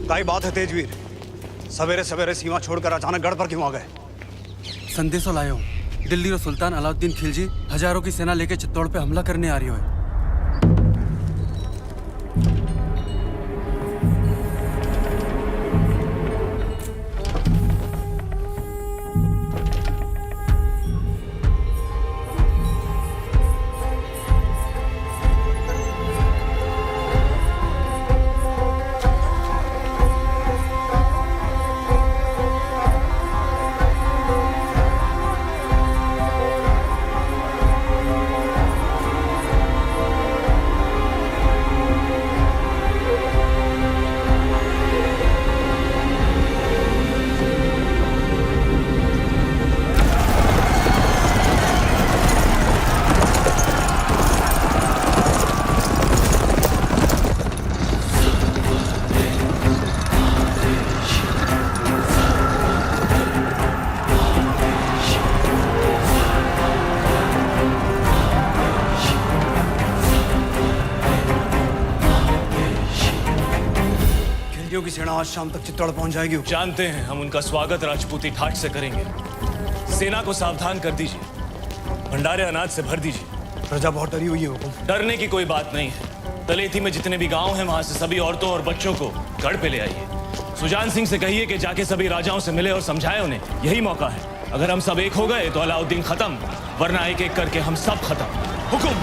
R: काय बात है तेजवीर? सवेरे सवेरे सीमा छोड़कर अचानक गढ़ पर क्यों आ गए?
A: संदेशो लायो हूं। दिल्ली रो सुल्तान अलाउद्दीन खिलजी हजारों की सेना लेके चित्तौड़ पे हमला करने आ रही है।
R: की सेना आज शाम तक चित्तौड़ पहुंच जाएगी।
M: जानते हैं, हम उनका स्वागत राजपूती ठाट से करेंगे। सेना को सावधान कर दीजिए, भंडारे अनाज से भर दीजिए।
R: प्रजा बहुत डरी हुई है हुकुम।
M: डरने की कोई बात नहीं है। तलेठी में जितने भी गांव हैं, वहां से सभी औरतों और बच्चों को गढ़ पे ले आइए। सुजान सिंह से कहिए कि जाके सभी राजाओं से मिले और समझाए उन्हें, यही मौका है। अगर हम सब एक हो गए तो अलाउद्दीन खत्म, वरना एक एक करके हम सब खत्म। हुकुम।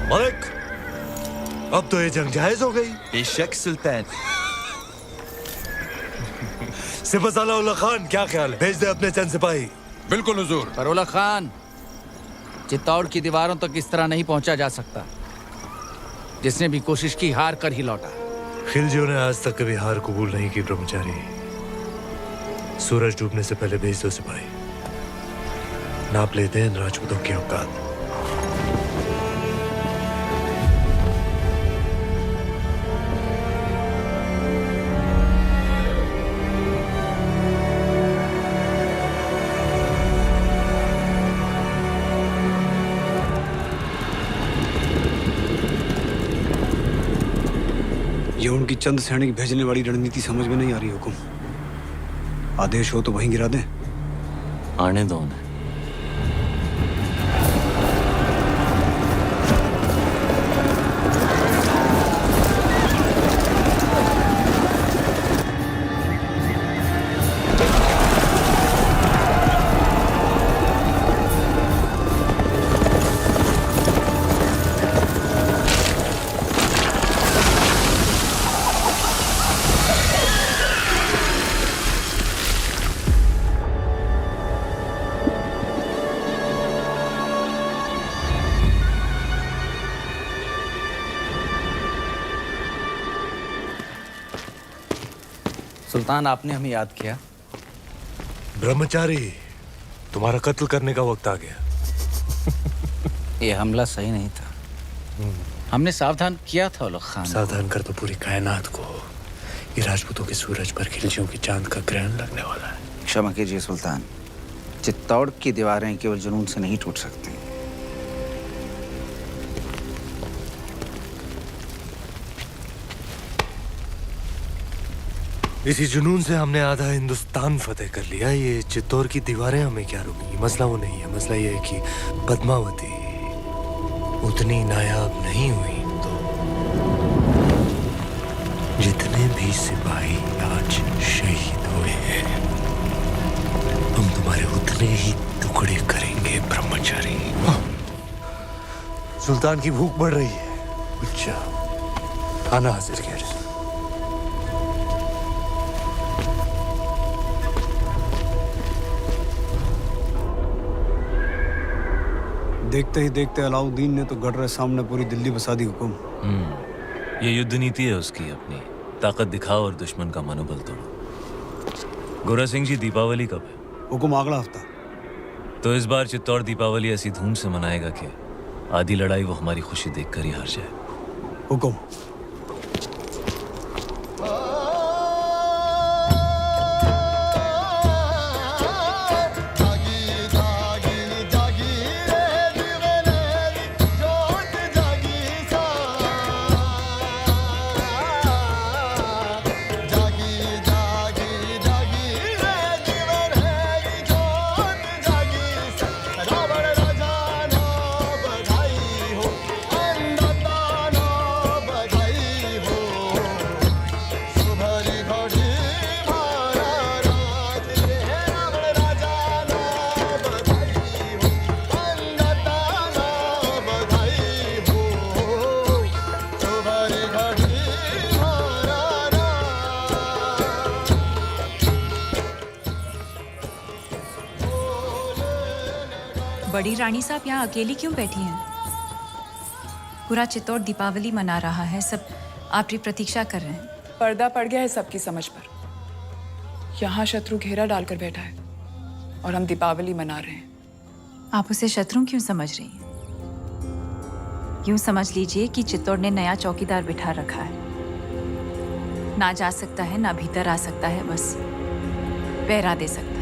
D: मलिक, अब तो ये जंग जायज हो गई।
S: बेशक सुल्तान।
D: सिपहसालार उल्ला खान, क्या ख्याल है? भेज दे अपने चंद सिपाही।
P: बिल्कुल हुजूर।
U: पर उल्ला खान, चित्तौड़ की दीवारों तक इस तरह नहीं पहुंचा जा सकता। जिसने भी कोशिश की हार कर ही लौटा।
D: खिलजियों ने आज तक कभी हार कबूल नहीं की ब्रह्मचारी। सूरज डूबने से पहले भेज दो सिपाही। नाप लेते हैं इन राजपूतों की औकात।
R: ये उनकी चंद सैनिक भेजने वाली रणनीति समझ में नहीं आ रही हुकुम। आदेश हो तो वहीं गिरा दें।
M: आने दो उन्हें।
U: सुल्तान, आपने हमें याद किया।
D: ब्रह्मचारी, तुम्हारा कत्ल करने का वक्त आ गया।
U: ये हमला सही नहीं था। हमने सावधान किया था उल्ला खान।
D: सावधान कर तो पूरी कायनात को। ये राजपूतों के सूरज पर खिलजियों की चांद का ग्रहण लगने वाला है।
U: क्षमा कीजिए सुल्तान, चित्तौड़ की दीवारें केवल जुनून से नहीं टूट सकती।
D: इसी जुनून से हमने आधा हिंदुस्तान फतेह कर लिया। ये चित्तौड़ की दीवारें हमें क्या रोकेंगी? मसला वो नहीं है। मसला ये है कि पद्मावती उतनी नायाब नहीं हुई तो जितने भी सिपाही आज शहीद हुए हैं, हम तुम्हारे उतने ही टुकड़े करेंगे ब्रह्मचारी। सुल्तान की भूख बढ़ रही है। अच्छा, खाना हाजिर किया जाए।
R: देखते ही देखते अलाउद्दीन ने तो गढ़ सामने पूरी दिल्ली बसा दी हुकुम।
M: ये युद्ध नीति है उसकी अपनी। ताकत दिखाओ और दुश्मन का मनोबल तोड़ो। गोरा सिंह जी, दीपावली कब है?
R: हुकुम अगला हफ्ता।
M: तो इस बार चित्तौड़ दीपावली ऐसी धूम से मनाएगा कि आधी लड़ाई वो हमारी खुशी देखकर ही हार जाए।
R: हुकुम।
G: बड़ी रानी साहब यहाँ अकेली क्यों बैठी हैं? पूरा चित्तौड़ दीपावली मना रहा है, सब आपकी प्रतीक्षा कर रहे हैं।
H: पर्दा पड़ गया है सबकी समझ पर। यहाँ शत्रु घेरा डालकर बैठा है और हम दीपावली मना रहे हैं।
G: आप उसे शत्रु क्यों समझ रही हैं? यूं समझ लीजिए कि चित्तौड़ ने नया चौकीदार बिठा रखा है। ना जा सकता है, ना भीतर आ सकता है, बस पहरा दे सकता है।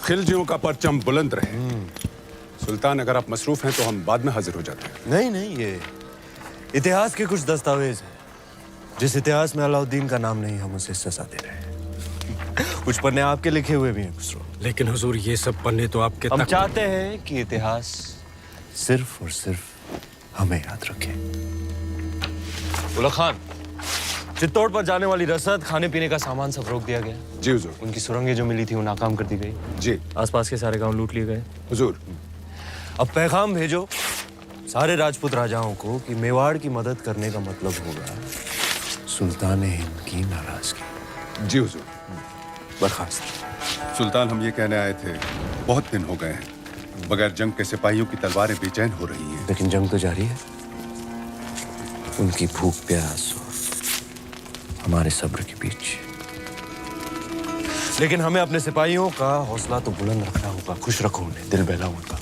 B: खिलजियों का परचम बुलंद रहे। सुल्तान, अगर आप मसरूफ हैं तो हम बाद में हाजिर हो जाते हैं।
D: नहीं नहीं, ये इतिहास के कुछ दस्तावेज हैं। जिस इतिहास में अलाउद्दीन का नाम नहीं, हम उसे सजा दे रहे हैं। कुछ पन्ने आपके लिखे हुए भी हैं खुसरो।
R: लेकिन हुजूर, ये सब पन्ने तो आपके
D: हम चाहते हैं कि इतिहास सिर्फ और सिर्फ हमें याद रखे। उला खान, चित्तौड़ पर जाने वाली रसद, खाने पीने का सामान सब रोक दिया गया।
B: जी हुजूर।
D: उनकी सुरंगें जो मिली थी वो नाकाम कर दी गई।
B: जी।
D: आसपास के सारे गांव लूट लिए गए।
B: हुजूर।
D: अब पैगाम भेजो सारे राजपूत राजाओं को कि मेवाड़ की मदद करने का मतलब होगा सुल्तान हिंद की नाराजगी।
B: जी हुजूर।
D: बर्खास्त।
B: सुल्तान, हम ये कहने आए थे, बहुत दिन हो गए हैं बगैर जंग के सिपाहियों की तलवारें बेचैन हो रही हैं।
D: लेकिन जंग तो जारी है। उनकी भूख प्यास और हमारे सब्र के बीच। लेकिन हमें अपने सिपाहियों का हौसला तो बुलंद रखना होगा। खुश रखो उन्हें, दिल बहलाओ उनका।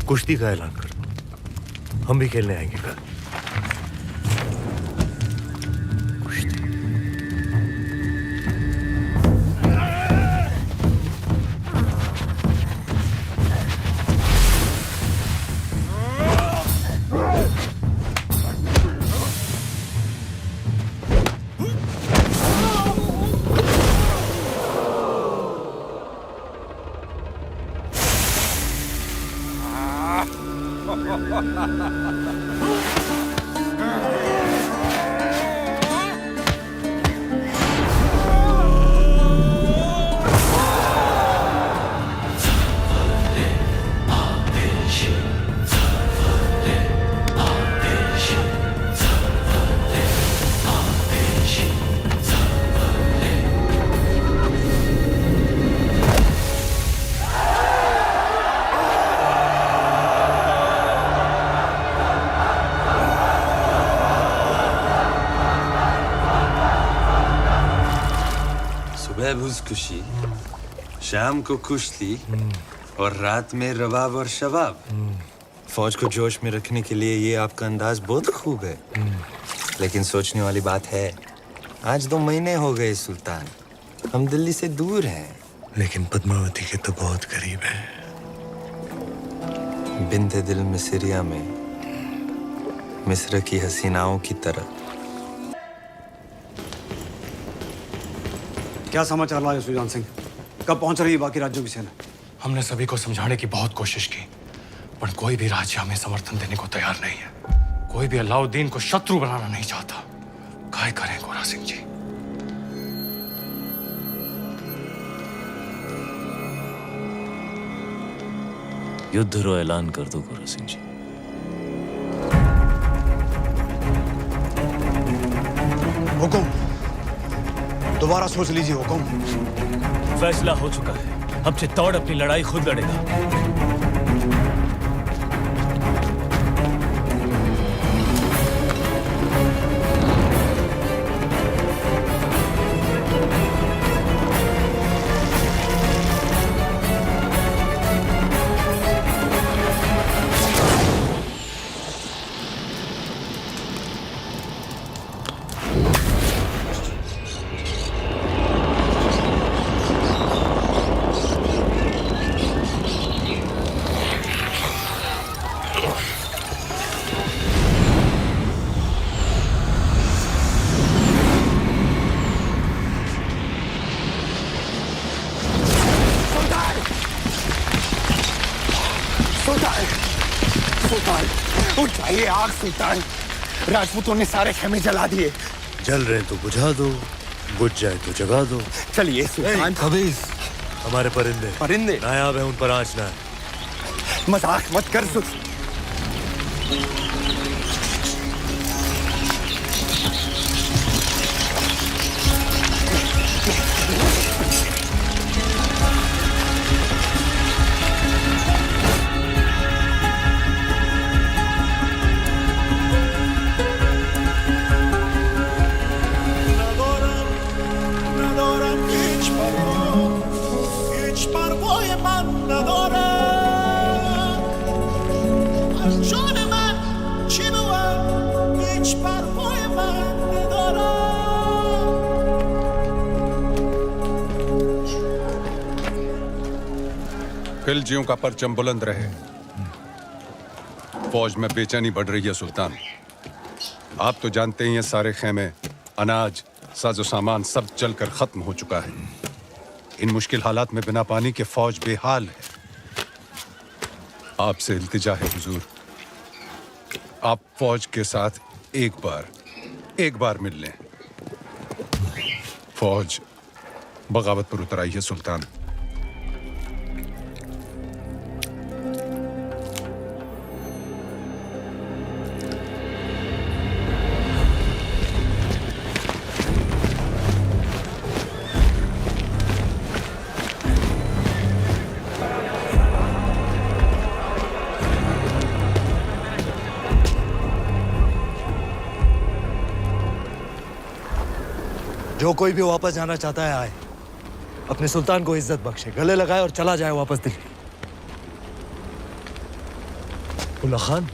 D: कुश्ती का ऐलान कर दो। हम भी खेलने आएंगे कल।
S: खुशी, शाम को कुश्ती और रात में रवाब और शबाब। फौज को जोश में रखने के लिए ये आपका अंदाज बहुत खूब है। लेकिन सोचने वाली बात है, आज 2 महीने हो गए सुल्तान, हम दिल्ली से दूर हैं।
D: लेकिन पद्मावती के तो बहुत करीब है।
S: बिंते दिल मिस्रिया में मिस्र की हसीनाओं की तरह।
R: क्या समाचार लाए सुजान सिंह? कब पहुंच रही है बाकी राज्यों की सेना?
K: हमने सभी को समझाने की बहुत कोशिश की, पर कोई भी राज्य हमें समर्थन देने को तैयार नहीं है। कोई भी अलाउद्दीन को शत्रु बनाना नहीं चाहता। काय करें गोरा सिंह जी?
M: युद्ध रो ऐलान कर दो गोरा सिंह जी।
R: हुकुम, दोबारा सोच लीजिए हुकुम।
M: फैसला हो चुका है, अब चित्तौड़ अपनी लड़ाई खुद लड़ेगा।
F: उठाइए आग सुल्तान, राजपूतों ने सारे खेमे जला दिए।
D: जल रहे तो बुझा दो, बुझ जाए तो जगा दो।
F: चलिए सुल्तान।
D: खबीस, हमारे परिंदे
F: परिंदे
D: नायाब है, उन पर आंच ना है।
F: मजाक मत कर सुल्तान।
B: खिलजियों का परचम बुलंद रहे। फौज में बेचैनी बढ़ रही है सुल्तान। आप तो जानते ही हैं, सारे खेमे, अनाज, साजो सामान सब जलकर खत्म हो चुका है। इन मुश्किल हालात में बिना पानी के फौज बेहाल है। आपसे इल्तिजा है हुजूर, आप फौज के साथ एक बार मिल लें। फौज बगावत पर उतर आई है सुल्तान।
D: जो कोई भी वापस जाना चाहता है आए, अपने सुल्तान को इज्जत बख्शे, गले लगाए और चला जाए वापस दिल्ली। उल्ला खान,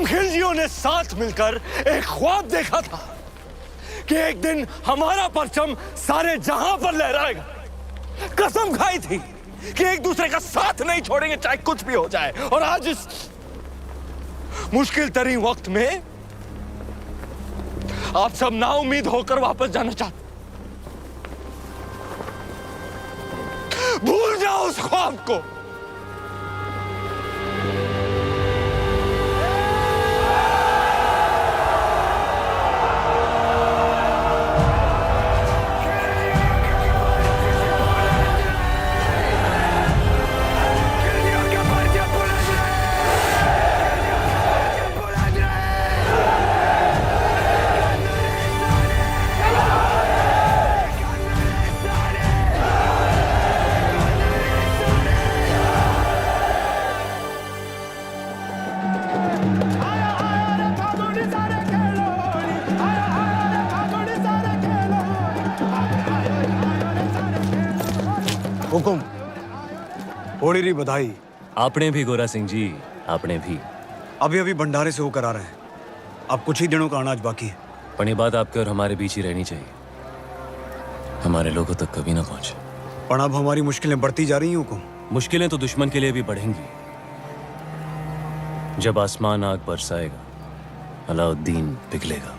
D: खिलजियों ने साथ मिलकर एक ख्वाब देखा था कि एक दिन हमारा परचम सारे जहां पर लहराएगा। कसम खाई थी कि एक दूसरे का साथ नहीं छोड़ेंगे, चाहे कुछ भी हो जाए। और आज इस मुश्किल तरीन वक्त में आप सब नाउम्मीद होकर वापस जाना चाहते। भूल जाओ उस ख्वाब को।
R: हुकुम होड़ी री बधाई।
M: आपने भी गोरा सिंह जी, आपने भी।
R: अभी अभी भंडारे से होकर आ रहे हैं। अब कुछ ही दिनों का अनाज बाकी है।
M: पर ये बात आपके और हमारे बीच ही रहनी चाहिए, हमारे लोगों तक कभी ना पहुंचे।
R: पर अब हमारी मुश्किलें बढ़ती जा रही हैं हुकुम।
M: मुश्किलें तो दुश्मन के लिए भी बढ़ेंगी। जब आसमान आग बरसाएगा, अलाउद्दीन पिघलेगा।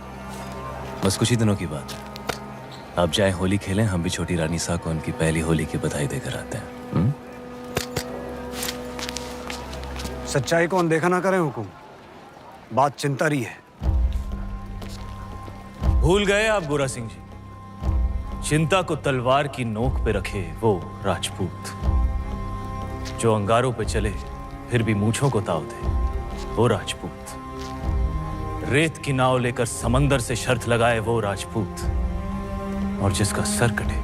M: बस कुछ ही दिनों की बात है। आप जाए होली खेलें, हम भी छोटी रानी सा को उनकी पहली होली की बधाई देकर आते हैं।
R: सच्चाई को अनदेखा ना करें हुकुम, बात चिंता रही है।
M: भूल गए आप गोरा सिंह जी, चिंता को तलवार की नोक पे रखे वो राजपूत जो अंगारों पे चले फिर भी मूंछों को ताव दे, वो राजपूत रेत की नाव लेकर समंदर से शर्त लगाए, वो राजपूत और जिसका सर कटे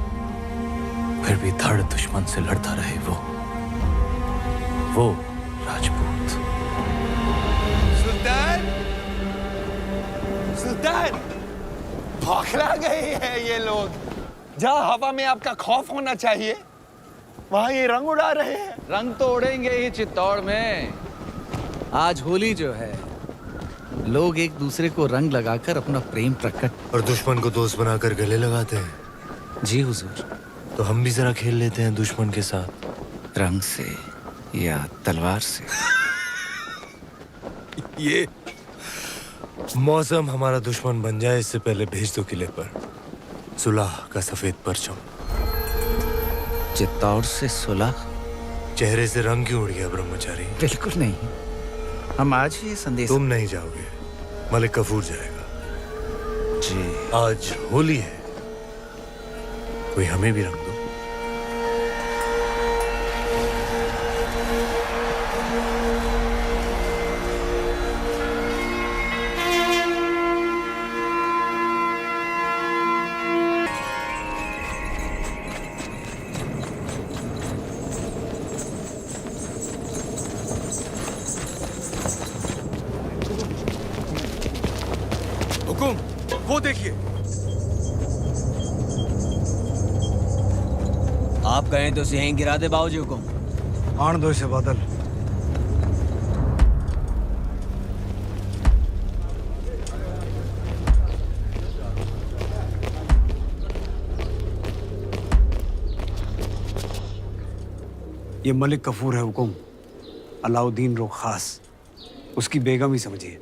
M: फिर भी धड़ दुश्मन से लड़ता रहे, वो राजपूत।
J: सुल्तान, सुल्तान, बौखला गए हैं ये लोग। जहाँ हवा में आपका खौफ होना चाहिए, वहाँ ये रंग उड़ा रहे हैं।
U: रंग तो उड़ेंगे ही चित्तौड़ में। आज होली जो है, लोग एक दूसरे को रंग लगाकर अपना प्रेम प्रकट
D: और दुश्मन को दोस्त बनाकर गले लगाते हैं।
U: जी हुजूर।
D: तो हम भी जरा खेल लेते हैं दुश्मन के साथ,
U: रंग से या तलवार से।
D: ये मौसम हमारा दुश्मन बन जाए इससे पहले भेज दो किले पर सुलह का सफेद परचम।
U: चित्तौड़ से सुलह?
D: चेहरे से रंग क्यों उड़ गया ब्रह्मचारी?
U: बिल्कुल नहीं, हम आज ही ये संदेश।
D: तुम नहीं जाओगे, मलिक कफूर जाएगा।
U: जी
D: आज होली है, कोई हमें भी रंग दो।
A: हुकुम, वो देखिए।
T: आप कहें तो यहीं गिरा दे बाबूजी हुकुम।
R: आन दो इसे बादल। ये मलिक कफूर है हुकुम, अलाउद्दीन रो खास, उसकी बेगम ही समझिए।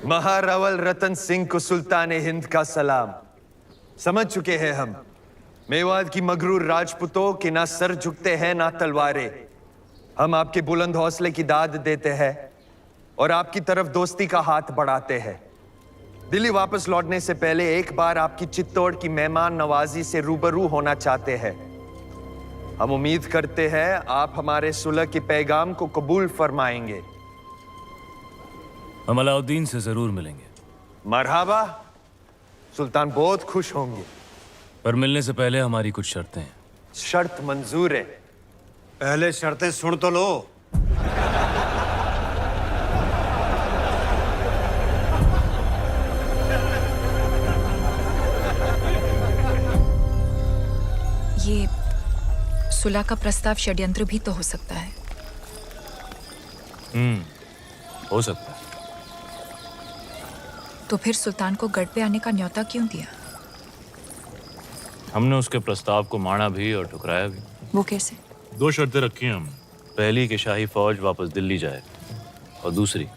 S: महारावल रतन सिंह को सुल्तान हिंद का सलाम। समझ चुके हैं हम, मेवात की मगरूर राजपूतों के ना सर झुकते हैं ना तलवारें। हम आपके बुलंद हौसले की दाद देते हैं और आपकी तरफ दोस्ती का हाथ बढ़ाते हैं। दिल्ली वापस लौटने से पहले एक बार आपकी चित्तौड़ की मेहमान नवाजी से रूबरू होना चाहते हैं। हम उम्मीद करते हैं आप हमारे सुलह के पैगाम को कबूल फरमाएंगे।
M: हम अलाउद्दीन से जरूर मिलेंगे।
S: मरहबा, सुल्तान बहुत खुश होंगे।
M: पर मिलने से पहले हमारी कुछ शर्तें हैं।
S: शर्त मंजूर है।
R: पहले शर्तें सुन तो लो।
E: ये सुलह का प्रस्ताव षड्यंत्र भी तो हो सकता है।
M: हो सकता है।
E: तो फिर सुल्तान को गढ़ पे आने का न्योता क्यों दिया?
M: हमने उसके प्रस्ताव को माना भी और ठुकराया भी।
E: वो कैसे?
M: 2 शर्तें रखी हैं हम। पहली कि शाही फौज वापस दिल्ली जाए, और दूसरी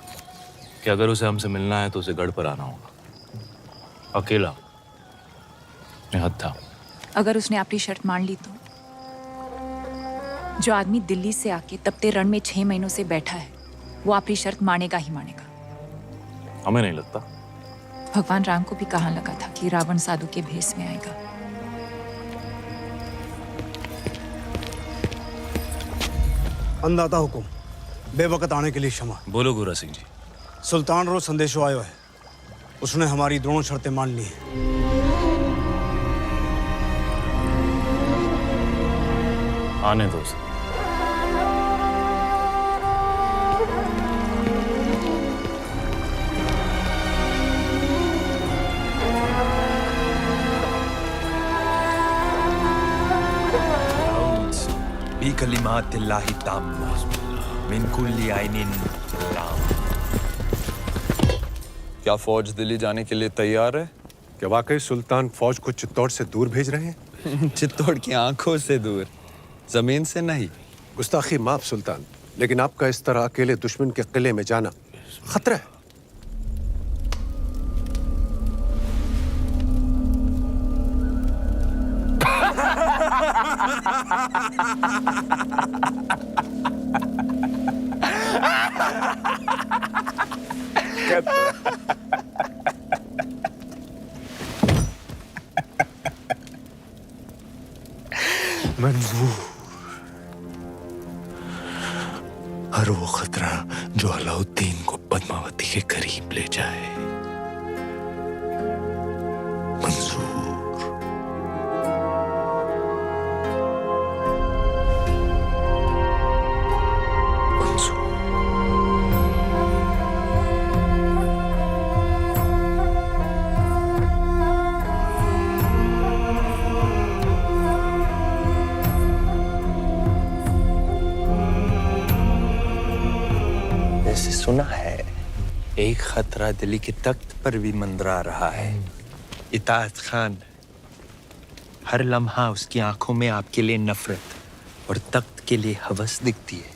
M: कि अगर उसे हमसे मिलना है तो उसे गढ़ पर आना होगा, अकेला, निहत्था।
G: अगर उसने अपनी शर्त मान ली तो? जो आदमी दिल्ली से आके तपते रण में 6 महीनों से बैठा है, वो अपनी शर्त मानेगा ही मानेगा।
M: हमें नहीं लगता।
G: भगवान राम को भी कहाँ लगा था कि रावण साधु के भेष में आएगा।
R: अंदाता हुकुम, बेवकत आने के लिए क्षमा।
M: बोलो गोरा सिंह जी।
R: सुल्तान रो संदेशो आयो है, उसने हमारी दोनों शर्तें मान ली हैं।
M: आने दो उसे।
S: कलिमातिल्लाहि ताम्मा मिन कुल्ली आइनिन लाम।
L: क्या फौज दिल्ली जाने के लिए तैयार है?
B: क्या वाकई सुल्तान फौज को चित्तौड़ से दूर भेज रहे हैं?
S: चित्तौड़ की आंखों से दूर, जमीन से नहीं।
B: गुस्ताखी माफ सुल्तान, लेकिन आपका इस तरह अकेले दुश्मन के किले में जाना खतरा है।
D: मंजूर, हर वो खतरा जो अलाउद्दीन को पद्मावती के करीब ले जाए मंजूर।
S: सुना है एक खतरा दिल्ली के तख्त पर भी मंडरा रहा है। इताअत खान, हर लम्हा उसकी आंखों में आपके लिए नफरत और तख्त के लिए हवस दिखती है।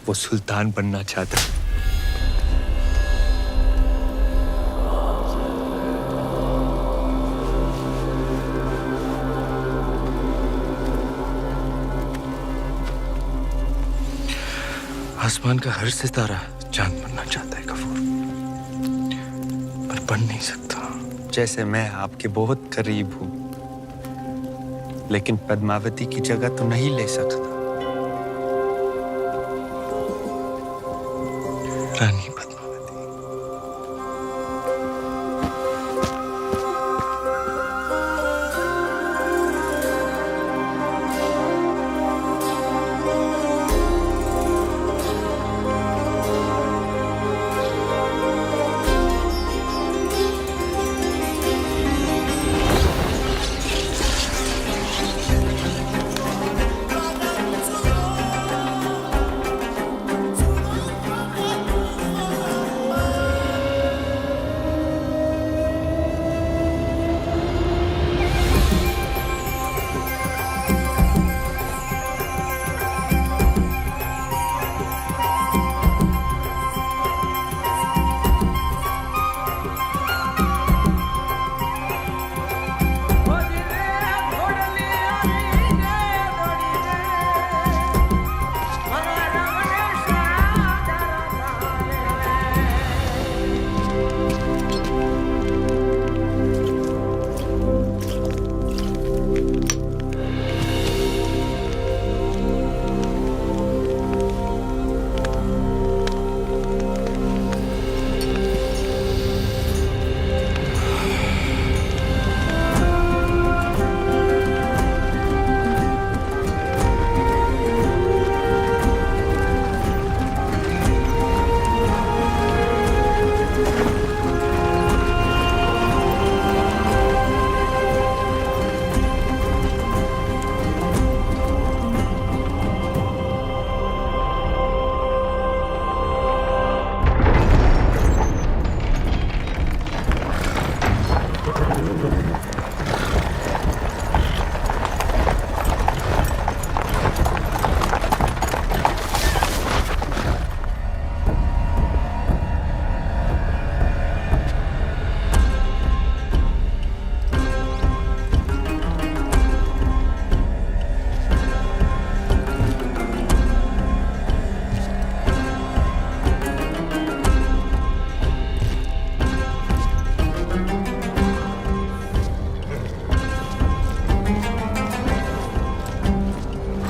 S: वो सुल्तान बनना चाहता है। आसमान का हर सितारा चांद बनना चाहता है गफूर, पर बन नहीं सकता। जैसे मैं आपके बहुत करीब हूं, लेकिन पद्मावती की जगह तो नहीं ले सकता। रानी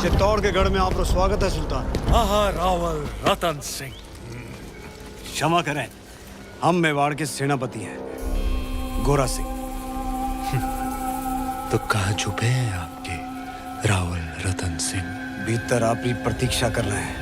R: चित्तौड़ के गढ़ में आपका स्वागत है सुल्तान।
K: रावल रतन सिंह,
R: क्षमा करें, हम मेवाड़ के सेनापति हैं, गोरा सिंह।
D: तो कहाँ छुपे हैं आपके रावल रतन सिंह?
R: भीतर आपकी प्रतीक्षा कर रहे हैं।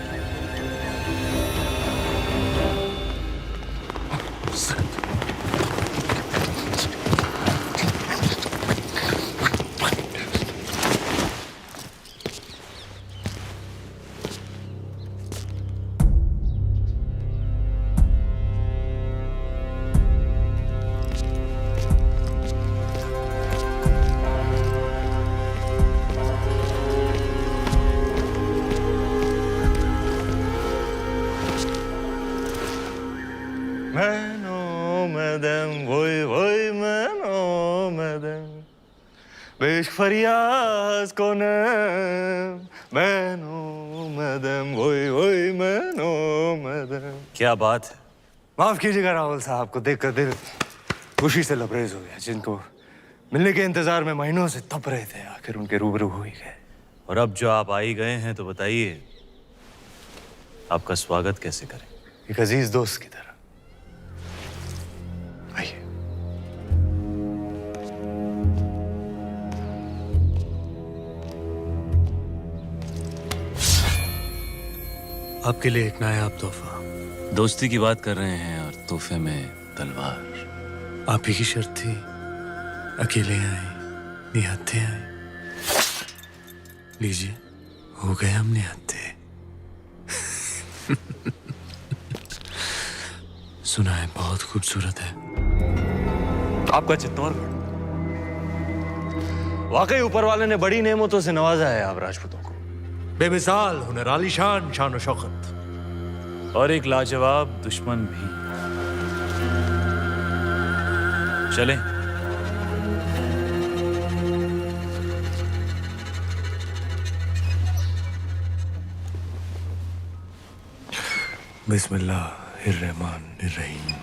D: मैनो मदम वोई मैनो मदम बेश फरियाज कोन मैनो मदम वोई मैनो मदम।
M: क्या बात है?
D: माफ कीजिएगा राहुल साहब को देखकर दिल खुशी से लबरेज हो गया। जिनको मिलने के इंतजार में महीनों से तप रहे थे, आखिर उनके रूबरू हो ही गए।
M: और अब जो आप आ ही गए हैं तो बताइए आपका स्वागत कैसे करें?
D: एक अजीज दोस्त की तरह। आइए। आपके लिए एक नायाब तोहफा।
M: दोस्ती की बात कर रहे हैं और तोहफे में तलवार।
D: आप ही की शर्त थी, अकेले आए, निहत्थे आए। लीजिए, हो गए हम निहत्थे। सुना है बहुत खूबसूरत है।
K: आपका चित्तौड़गढ़ वाकई ऊपर वाले ने बड़ी नेमतों से नवाजा है आप राजपूतों को।
D: बेमिसाल हुनर, आलीशान शान और शौकत,
M: और एक लाजवाब दुश्मन भी। चलें।
D: बिस्मिल्लाहिर्रहमानिर्रहीम।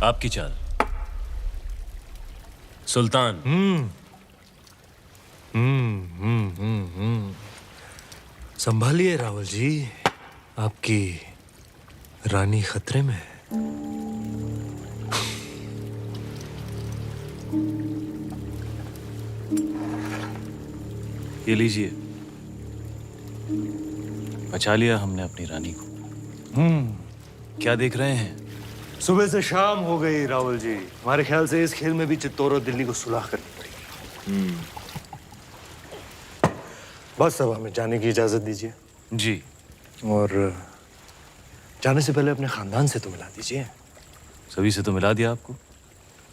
M: आपकी चाल सुल्तान।
D: संभालिए रावल जी, आपकी रानी खतरे में है।
M: ये लीजिए, बचा लिया हमने अपनी रानी को। क्या देख रहे हैं?
D: सुबह से शाम हो गई राहुल जी। हमारे ख्याल से इस खेल में भी चित्तौड़ और दिल्ली को सुलह करनी पड़ेगी। बस अब हमें जाने की इजाजत दीजिए।
M: जी।
D: और जाने से पहले अपने खानदान से तो मिला दीजिए।
M: सभी से तो मिला दिया आपको,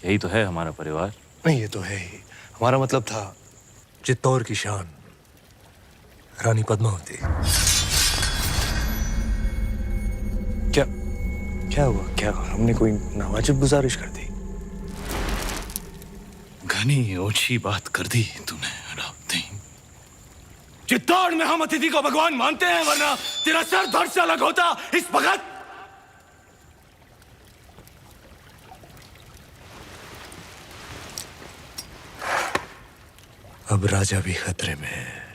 M: यही तो है हमारा परिवार।
D: नहीं, ये तो है ही। हमारा मतलब था चित्तौड़ की शान रानी पद्मावती। क्या हुआ? क्या हमने कोई नावाजिब गुजारिश कर दी?
M: घनी ओछी बात कर दी तूने अलाउद्दीन। चित्तौड़ में हम अतिथि को भगवान मानते हैं, वरना तेरा सर धड़ से अलग होता इस वक्त।
D: अब राजा भी खतरे में है।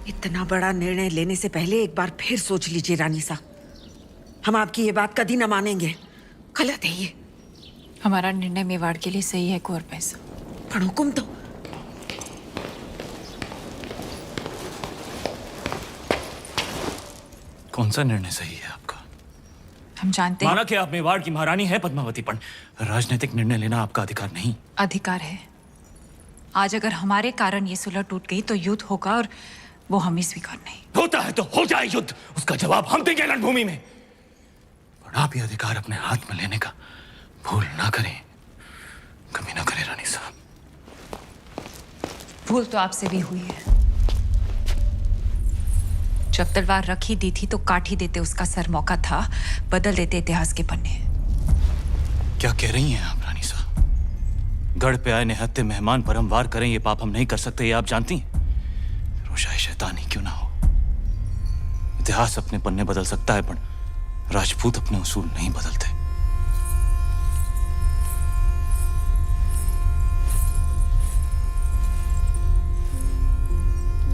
N: इतना बड़ा निर्णय लेने से पहले एक बार फिर सोच लीजिए रानी साहब। हम आपकी ये बात कभी ना मानेंगे। गलत है ये।
G: हमारा निर्णय मेवाड़ के लिए सही है कुंवर पैसा।
N: पर हुकुम तो।
M: कौन सा निर्णय सही है आपका?
G: हम जानते हैं।
M: माना कि आप मेवाड़ की महारानी है पद्मावती, पर राजनीतिक निर्णय लेना आपका अधिकार नहीं।
G: अधिकार है। आज अगर हमारे कारण ये सुलह टूट गई तो युद्ध होगा, और वो हमें स्वीकार नहीं।
M: होता है तो हो जाए युद्ध, उसका जवाब हम देंगे रणभूमि में। पर आप ये अधिकार अपने हाथ में लेने का भूल ना करें, कभी ना करें रानी साहब।
G: भूल तो आपसे भी हुई है। जब तलवार रख ही दी थी तो काट ही देते उसका सर। मौका था बदल देते इतिहास के पन्ने।
M: क्या कह रही हैं आप रानी साहब? गढ़ पे आए निहत्थे मेहमान पर हम वार करें, ये पाप हम नहीं कर सकते, ये आप जानती हैं। रोशाई शैतानी क्यों ना हो, इतिहास अपने पन्ने बदल सकता है, पर राजपूत अपने उसूल नहीं बदलते।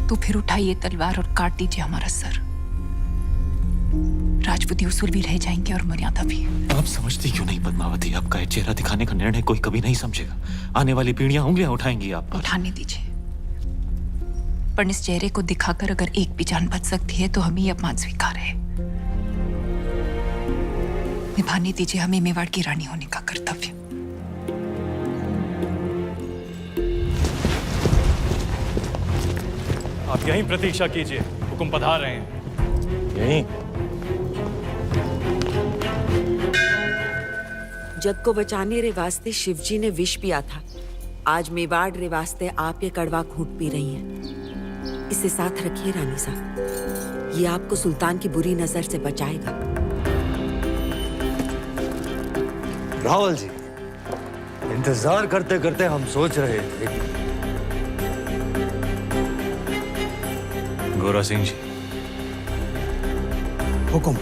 G: तो फिर उठाइए तलवार और काट दीजिए हमारा सर। राजपूती उसूल भी रह जाएंगे और मर्यादा भी।
M: आप समझती क्यों नहीं पद्मावती? आपका ये चेहरा दिखाने का निर्णय कोई कभी नहीं समझेगा। आने वाली पीढ़ियां उंगलियां उठाएंगी आप पर।
G: उठाने दीजिए, पर इस चेहरे को दिखाकर अगर एक भी जान बच सकती है तो हमें ये अपमान स्वीकार है। निभाने दीजिए हमें मेवाड़ की रानी होने का कर्तव्य।
M: आप यहीं प्रतीक्षा कीजिए, हुकुम पधार रहे हैं। यहीं?
N: जग को बचाने रे वास्ते शिवजी ने विष पिया था। आज मेवाड़ रे वास्ते आप ये कड़वा घूंट पी रही हैं। इसे साथ रखिए रानी साहब, ये आपको सुल्तान की बुरी नजर से बचाएगा।
D: रावल जी, इंतजार करते करते हम सोच रहे थे।
M: गोरा सिंह जी,
D: हुकुम।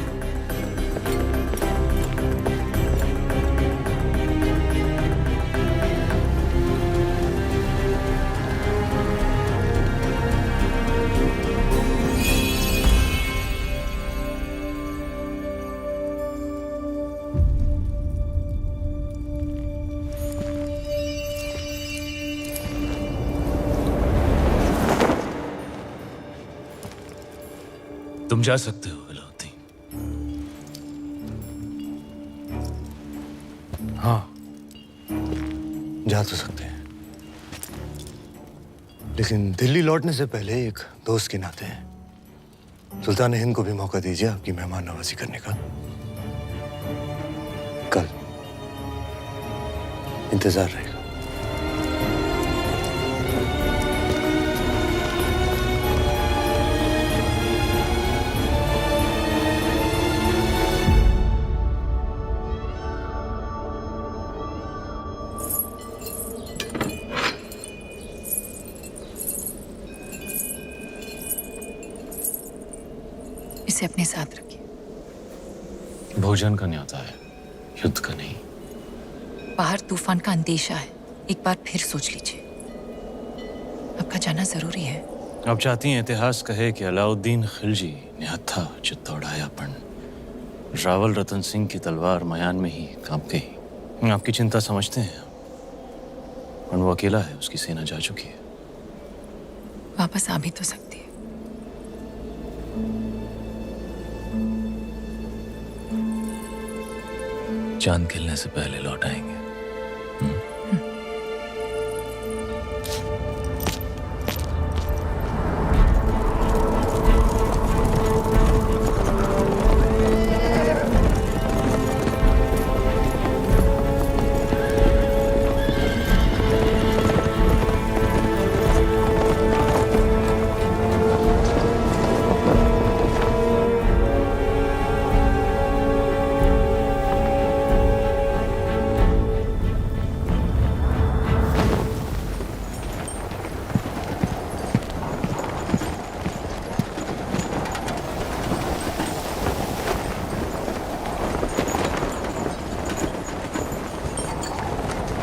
M: तुम जा सकते हो अलाउद्दीन।
D: हाँ, जा तो सकते हैं, लेकिन दिल्ली लौटने से पहले एक दोस्त के नाते सुल्तान हिंद को भी मौका दीजिए आपकी मेहमान नवाजी करने का। कल इंतजार रहेगा।
G: इसे अपने साथ रखिए।
M: भोजन का न्योता है, युद्ध का नहीं।
G: बाहर तूफान का अंदेशा है, एक बार फिर सोच लीजिए। आपका जाना जरूरी है।
M: आप चाहती हैं इतिहास कहे कि अलाउद्दीन खिलजी ने हत्था चित्तौड़ायापन रावल रतन सिंह की तलवार मयान में ही कांप गई। आपकी चिंता समझते हैं, और वो अकेला है, उसकी सेना जा चुकी है।
G: वापस आ भी तो सकती है।
M: चांद खिलने से पहले लौट आएंगे।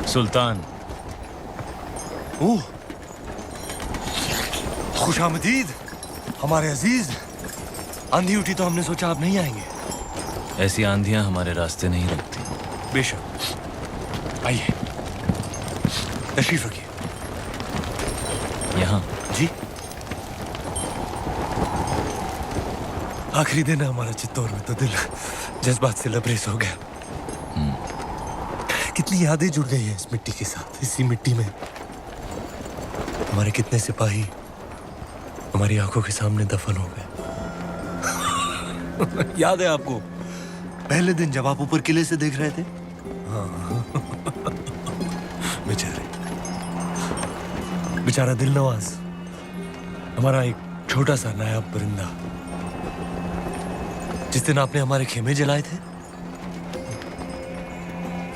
M: सुल्तान।
D: ओह, खुशामदीद हमारे अजीज। आंधी उठी तो हमने सोचा आप नहीं आएंगे।
M: ऐसी आंधियां हमारे रास्ते नहीं रुकती।
D: बेशक, आइए, तशरीफ रखिए।
M: यहाँ
D: जी, आखिरी दिन है हमारा चित्तौड़ में, तो दिल जज्बात से लबरेज हो गया। कितनी यादें जुड़ गई हैं इस मिट्टी के साथ। इसी मिट्टी में हमारे कितने सिपाही हमारी आंखों के सामने दफन हो गए। याद है आपको पहले दिन जब आप ऊपर किले से देख रहे थे? हाँ। बेचारा दिलनवाज, हमारा एक छोटा सा नायाब परिंदा, जिस दिन आपने हमारे खेमे जलाए थे,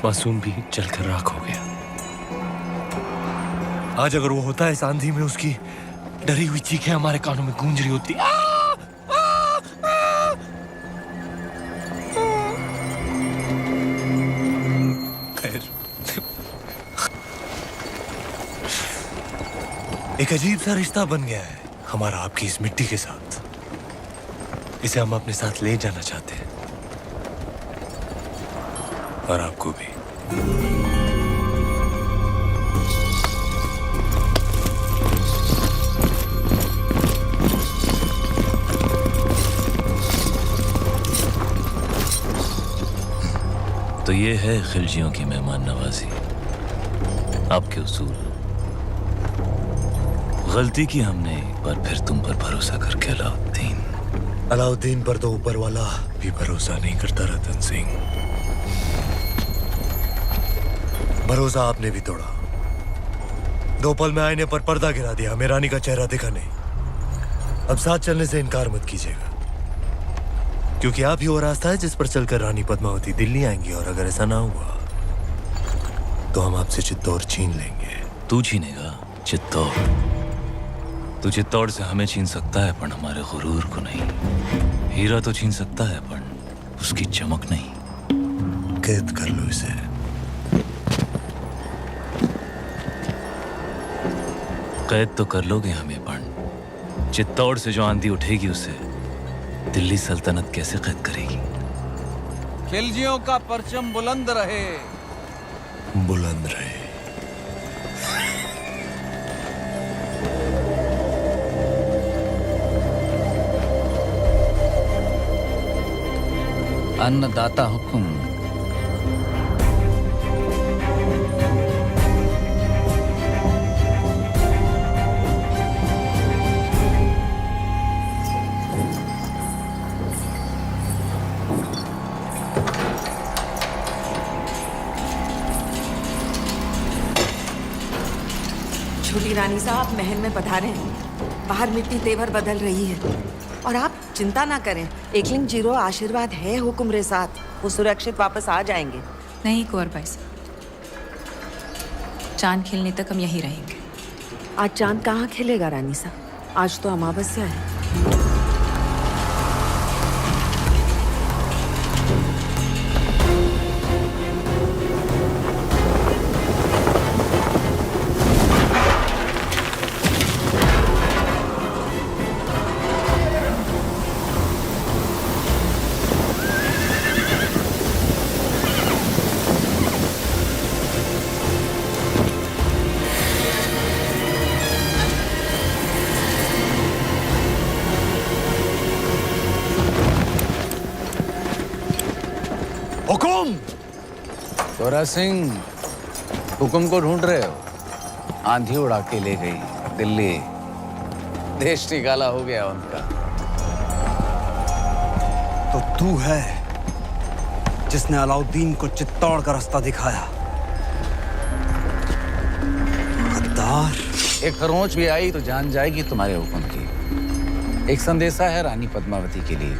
D: मासूम भी जलकर राख हो गया। आज अगर वो होता है इस आंधी में, उसकी डरी हुई चीखें हमारे कानों में गूंज रही होती। एक अजीब सा रिश्ता बन गया है हमारा आपकी इस मिट्टी के साथ। इसे हम अपने साथ ले जाना चाहते हैं, और आपको भी।
M: तो ये है खिलजियों की मेहमान नवाजी, आपके उसूल। गलती की हमने एक बार फिर तुम पर भरोसा करके
D: अलाउद्दीन पर तो ऊपर वाला भी भरोसा नहीं करता रतन सिंह। भरोसा आपने भी तोड़ा। 2 पल में आईने पर पर्दा गिरा दिया, हमें रानी का चेहरा दिखा नहीं। अब साथ चलने से इनकार मत कीजिएगा, क्योंकि आप ही वो रास्ता है जिस पर चलकर रानी पद्मावती दिल्ली आएंगी, और अगर ऐसा ना हुआ तो हम आपसे चित्तौड़ छीन लेंगे।
M: तू छीनेगा चित्तौड़? तू चित्तौड़ से हमें छीन सकता है, पर हमारे गुरूर को नहीं। हीरा तो छीन सकता है, पर उसकी चमक नहीं।
D: कैद कर लो इसे।
M: कैद तो कर लोगे हमें, पर चित्तौड़ से जो आंधी उठेगी उसे दिल्ली सल्तनत कैसे कैद करेगी?
U: खिलजियों का परचम बुलंद रहे।
D: बुलंद रहे।
U: अन्नदाता हुकुम।
N: छोटी रानी साहब महल में पधारे हैं। बाहर मिट्टी तेवर बदल रही है, और आप चिंता ना करें। एकलिंग जीरो आशीर्वाद है हुक्म रे साथ, वो सुरक्षित वापस आ जाएंगे।
G: नहीं कुंवर भाई साहब, चांद खिलने तक हम यहीं रहेंगे।
N: आज चांद कहाँ खिलेगा रानी साहब? आज तो अमावस्या है।
D: हुकुम!
U: गोरा सिंह, हुकुम को ढूंढ रहे हो? आंधी उड़ा के ले गई दिल्ली, देश निकाला हो गया उनका।
R: तो तू है जिसने अलाउद्दीन को चित्तौड़ का रास्ता दिखाया। गद्दार!
U: एक खरोंच भी आई तो जान जाएगी तुम्हारे हुक्म की। एक संदेशा है रानी पद्मावती के लिए।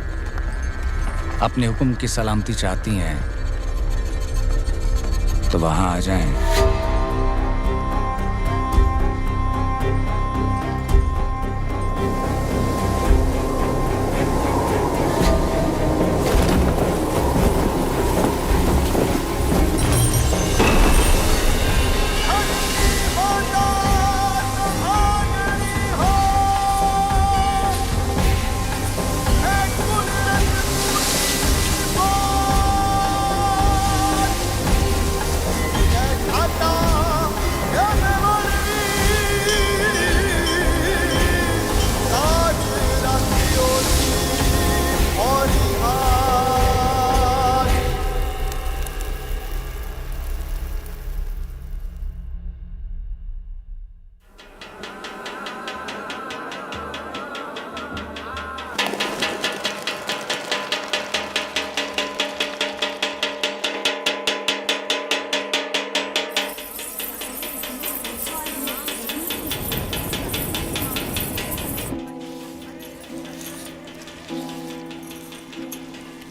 U: अपने हुक्म की सलामती चाहती हैं तो वहां आ जाएं।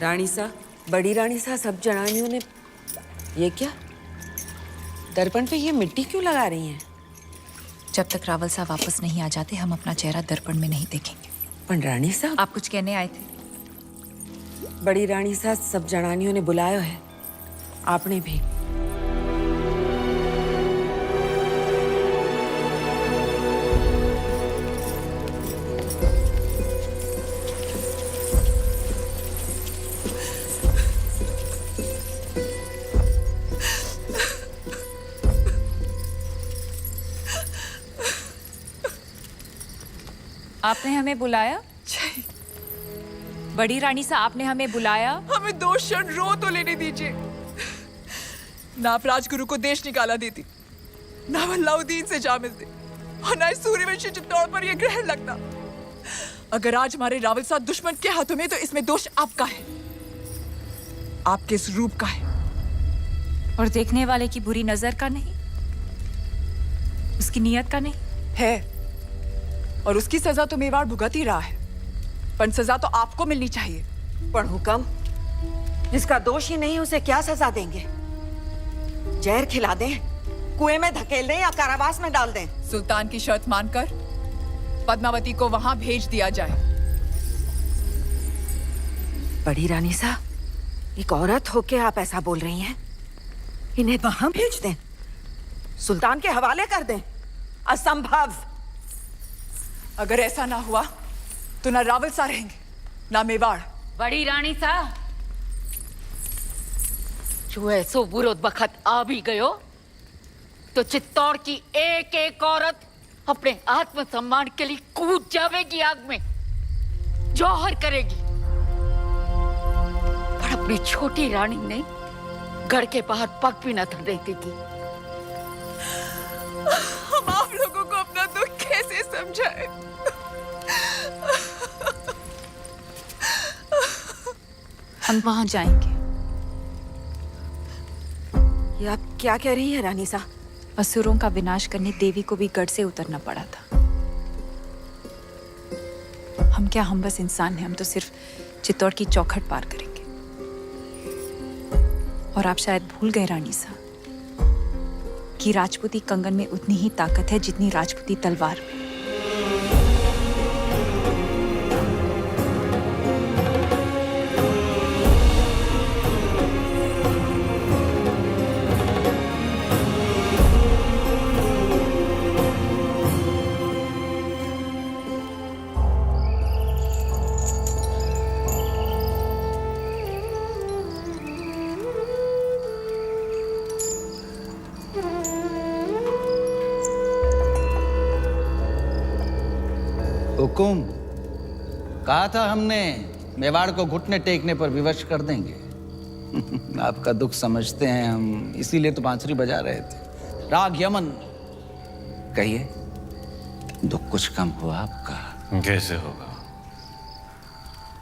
N: रानी सा, बड़ी रानी सा, सब जनानियों ने ये क्या दर्पण पे ये मिट्टी क्यों लगा रही हैं?
G: जब तक रावल साहब वापस नहीं आ जाते हम अपना चेहरा दर्पण में नहीं देखेंगे।
N: पर रानी साहब,
G: आप कुछ कहने आए थे?
N: बड़ी रानी सा, सब जनानियों ने बुलाया है, आपने भी।
G: आपने हमें बुलाया? बड़ी रानी सा, आपने हमें बुलाया?
H: हमें 2 क्षण रो तो लेने दीजिए। ना आप राजगुरु को देश निकाला देती, ना अलाउद्दीन से जा मिलते, और ना इस सूर्यवंशी चित्तौड़ पर यह ग्रहण लगता। अगर आज हमारे रावल साथ दुश्मन के हाथों में, तो इसमें दोष आपका है, आपके इस रूप का है,
G: और देखने वाले की बुरी नजर का नहीं, उसकी नीयत का नहीं
H: है। और उसकी सजा तो मेवाड़ भुगत ही रहा है, पर सजा तो आपको मिलनी चाहिए।
N: पर हुक्म, जिसका दोष ही नहीं उसे क्या सजा देंगे? जहर खिला दें, कुएं में धकेल दें या कारावास में डाल दें?
H: सुल्तान की शर्त मानकर पद्मावती को वहां भेज दिया जाए।
N: बड़ी रानी साहब, एक औरत होके आप ऐसा बोल रही हैं? इन्हें वहां भेज दें, सुल्तान के हवाले कर दें? असंभव।
H: अगर ऐसा ना हुआ तो ना रावल सा रहेंगे, ना मेवाड़।
O: बड़ी रानी सा, जो ऐसो बुरो बखत आ भी गयो, तो चित्तौड़ की एक एक औरत अपने आत्मसम्मान के लिए कूद जावेगी आग में, जौहर करेगी। पर अपनी छोटी रानी ने घर के बाहर पग भी न धरने देगी।
H: हम आप लोगों को अपना दुख कैसे समझाएं?
G: हम वहां जाएंगे।
N: ये आप क्या कह रही है रानी साहब?
G: असुरों का विनाश करने देवी को भी गढ़ से उतरना पड़ा था। हम क्या, हम बस इंसान हैं, हम तो सिर्फ चित्तौड़ की चौखट पार करेंगे। और आप शायद भूल गए रानी साहब कि राजपूती कंगन में उतनी ही ताकत है जितनी राजपूती तलवार में।
U: हुकुम, कहा था हमने मेवाड़ को घुटने टेकने पर विवश कर देंगे। आपका दुख समझते हैं हम, इसीलिए तो बांसुरी बजा रहे थे। राग यमन, कहिए, दुख कुछ कम हुआ आपका?
M: कैसे होगा?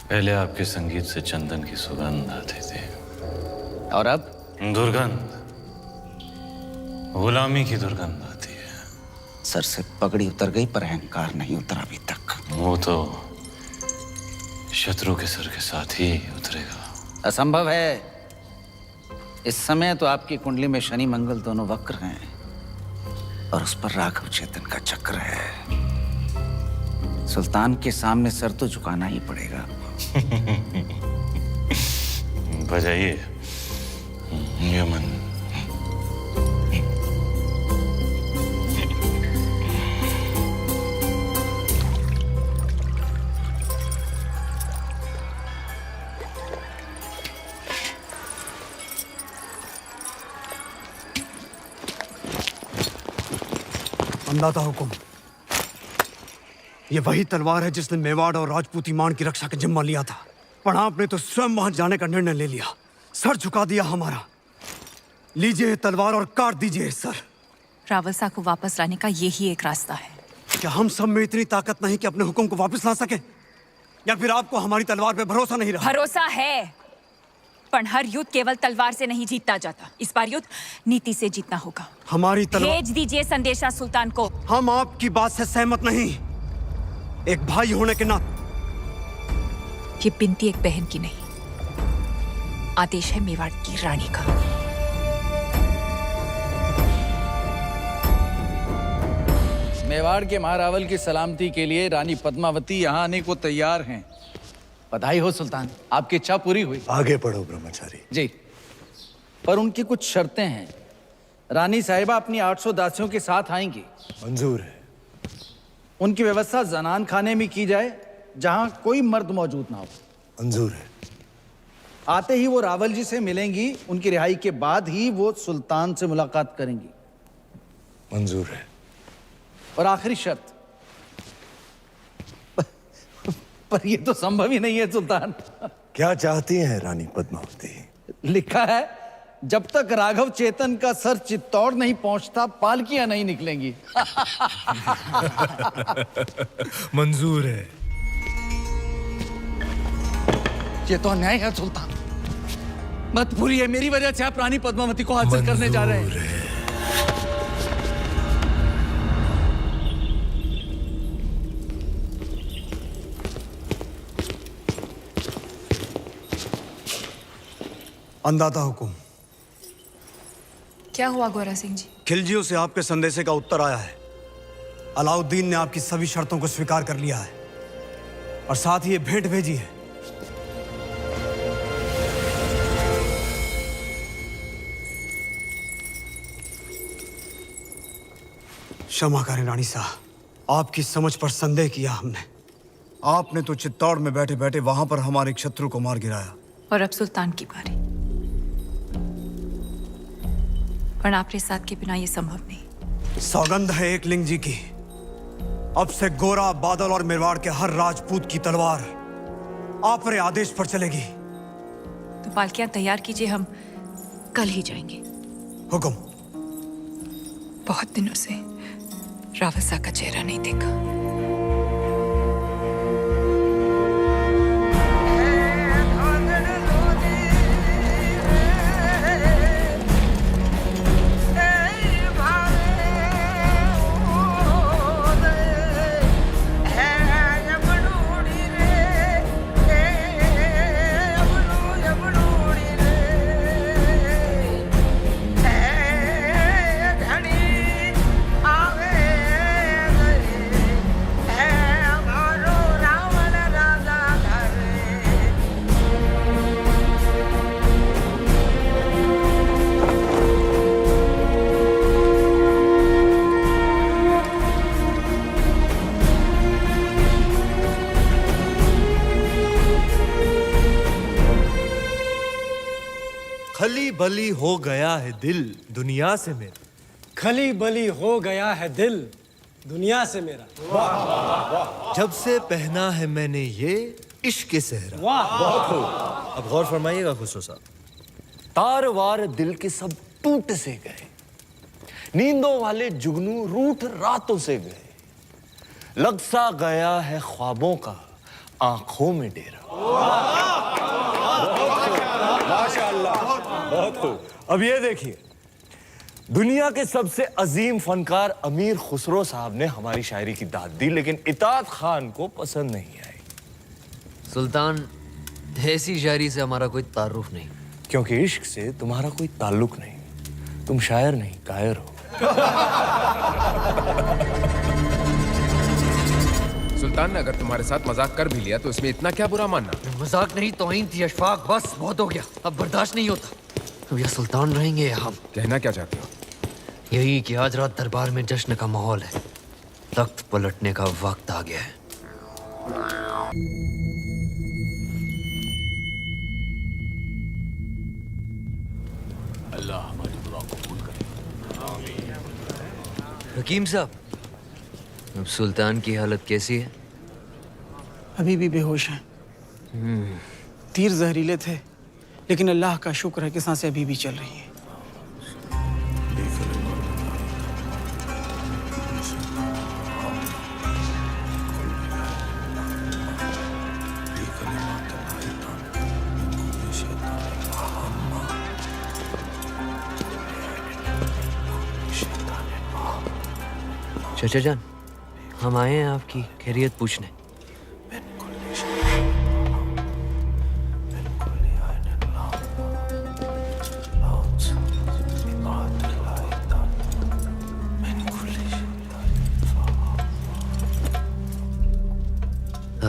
M: पहले आपके संगीत से चंदन की सुगंध आती थी,
U: और अब
M: दुर्गंध, गुलामी की दुर्गंध आती है।
U: सर से पगड़ी उतर गई पर अहंकार नहीं उतरा अभी तक।
M: वो तो शत्रु के सर के साथ ही उतरेगा।
U: असंभव है। इस समय तो आपकी कुंडली में शनि मंगल दोनों वक्र हैं, और उस पर राघव चेतन का चक्र है। सुल्तान के सामने सर तो झुकाना ही पड़ेगा।
M: बजाइए यमन।
R: अंदाता हुकुम, ये वही तलवार है जिसने मेवाड़ और राजपूती मान की रक्षा का जिम्मा लिया था, पर आपने तो स्वयं वहां जाने का निर्णय ले लिया, सर झुका दिया हमारा। लीजिए तलवार और काट दीजिए सर।
G: रावलसा को वापस लाने का यही एक रास्ता है।
R: क्या हम सब में इतनी ताकत नहीं कि अपने हुक्म को वापस ला सके, या फिर आपको हमारी तलवार पे भरोसा नहीं रहा?
G: भरोसा है, पर हर युद्ध केवल तलवार से नहीं जीता जाता। इस बार युद्ध नीति से जीतना होगा।
R: हमारी तलवार।
G: भेज दीजिए संदेशा सुल्तान को।
R: हम आपकी बात से सहमत नहीं। एक भाई होने के नाते।
G: ये बिनती एक बहन की नहीं, आदेश है मेवाड़ की रानी का।
U: मेवाड़ के महारावल की सलामती के लिए रानी पद्मावती यहाँ आने को तैयार हैं। बधाई हो सुल्तान, आपकी इच्छा पूरी हुई।
D: आगे पढ़ो ब्रह्मचारी
U: जी, पर उनकी कुछ शर्तें हैं। रानी साहिबा अपनी 800 दासियों के साथ आएंगी।
D: मंजूर है।
U: उनकी व्यवस्था जनान खाने में की जाए, जहां कोई मर्द मौजूद ना हो।
D: मंजूर है।
U: आते ही वो रावल जी से मिलेंगी, उनकी रिहाई के बाद ही वो सुल्तान से मुलाकात करेंगी।
D: मंजूर है।
U: और आखिरी शर्त, पर ये तो संभव ही नहीं है सुल्तान।
D: क्या चाहती हैं रानी पद्मावती?
U: लिखा है जब तक राघव चेतन का सर चित्तौड़ नहीं पहुंचता पालकियां नहीं निकलेंगी।
D: मंजूर है।
U: ये तो अन्याय है सुल्तान। मत भूलिए मेरी वजह से आप रानी पद्मावती को हासिल करने जा रहे हैं।
R: अंदाता हुकुम।
G: क्या हुआ गोरा सिंह जी?
R: खिलजियों से आपके संदेशे का उत्तर आया है। अलाउद्दीन ने आपकी सभी शर्तों को स्वीकार कर लिया है और साथ ही ये भेंट भेजी है। क्षमा करें रानी साहब, आपकी समझ पर संदेह किया हमने। आपने तो चित्तौड़ में बैठे बैठे वहां पर हमारे एक शत्रु को मार गिराया।
G: और अब सुल्तान की बारी। पर आपके साथ के बिना ये संभव नहीं।
R: सौगंध है एक लिंग जी की, अब से गोरा, बादल और मेवाड़ के हर राजपूत की तलवार आप रे आदेश पर चलेगी।
G: तो पालकियां तैयार कीजिए, हम कल ही जाएंगे।
R: हुक्म।
G: बहुत दिनों से रावत साहब का चेहरा नहीं देखा।
D: खली बली हो गया है दिल दुनिया से मेरा।
C: खली बली हो गया है दिल दुनिया से मेरा।
D: जब से पहना है मैंने ये इश्क के सेहरा।
C: बहुत खूब।
D: अब गौर फरमाइएगा खुसरो साहब, तार वार दिल के सब टूट से गए, नींदों वाले जुगनू रूठ रातों से गए, लग सा गया है ख्वाबों का आंखों में डेरा। माशाअल्लाह, बहुत खूब। अब ये देखिए, दुनिया के सबसे अजीम फनकार अमीर खुसरो साहब ने हमारी शायरी की दाद दी, लेकिन इताद खान को पसंद नहीं आई।
T: सुल्तान, ऐसी शायरी से हमारा कोई तारुफ नहीं।
D: क्योंकि इश्क से तुम्हारा कोई ताल्लुक नहीं, तुम शायर नहीं कायर हो।
Q: सुल्तान ने अगर तुम्हारे साथ मजाक कर भी लिया तो इसमें इतना क्या बुरा मानना?
T: मजाक नहीं, तौहीन थी अशफाक। बस बहुत हो गया, अब बर्दाश्त नहीं होता। अब यह सुल्तान रहेंगे या हम?
Q: कहना क्या चाहते हो?
T: यही कि आज रात दरबार में जश्न का माहौल है, तख्त पलटने का वक्त आ गया है।
M: अल्लाह हमारी दुआ कबूल करे।
T: हकीम साहब, अब सुल्तान की हालत कैसी है?
C: अभी भी बेहोश हैं। तीर जहरीले थे, लेकिन अल्लाह का शुक्र है कि सांसें अभी भी चल रही हैं।
T: चाचा जान, हम आए हैं आपकी खैरियत पूछने।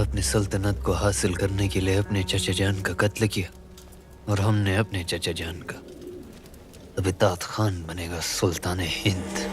T: आपने सल्तनत को हासिल करने के लिए अपने चाचा जान का कत्ल किया और हमने अपने चाचा जान का। अब इताद खान बनेगा सुल्तान हिंद।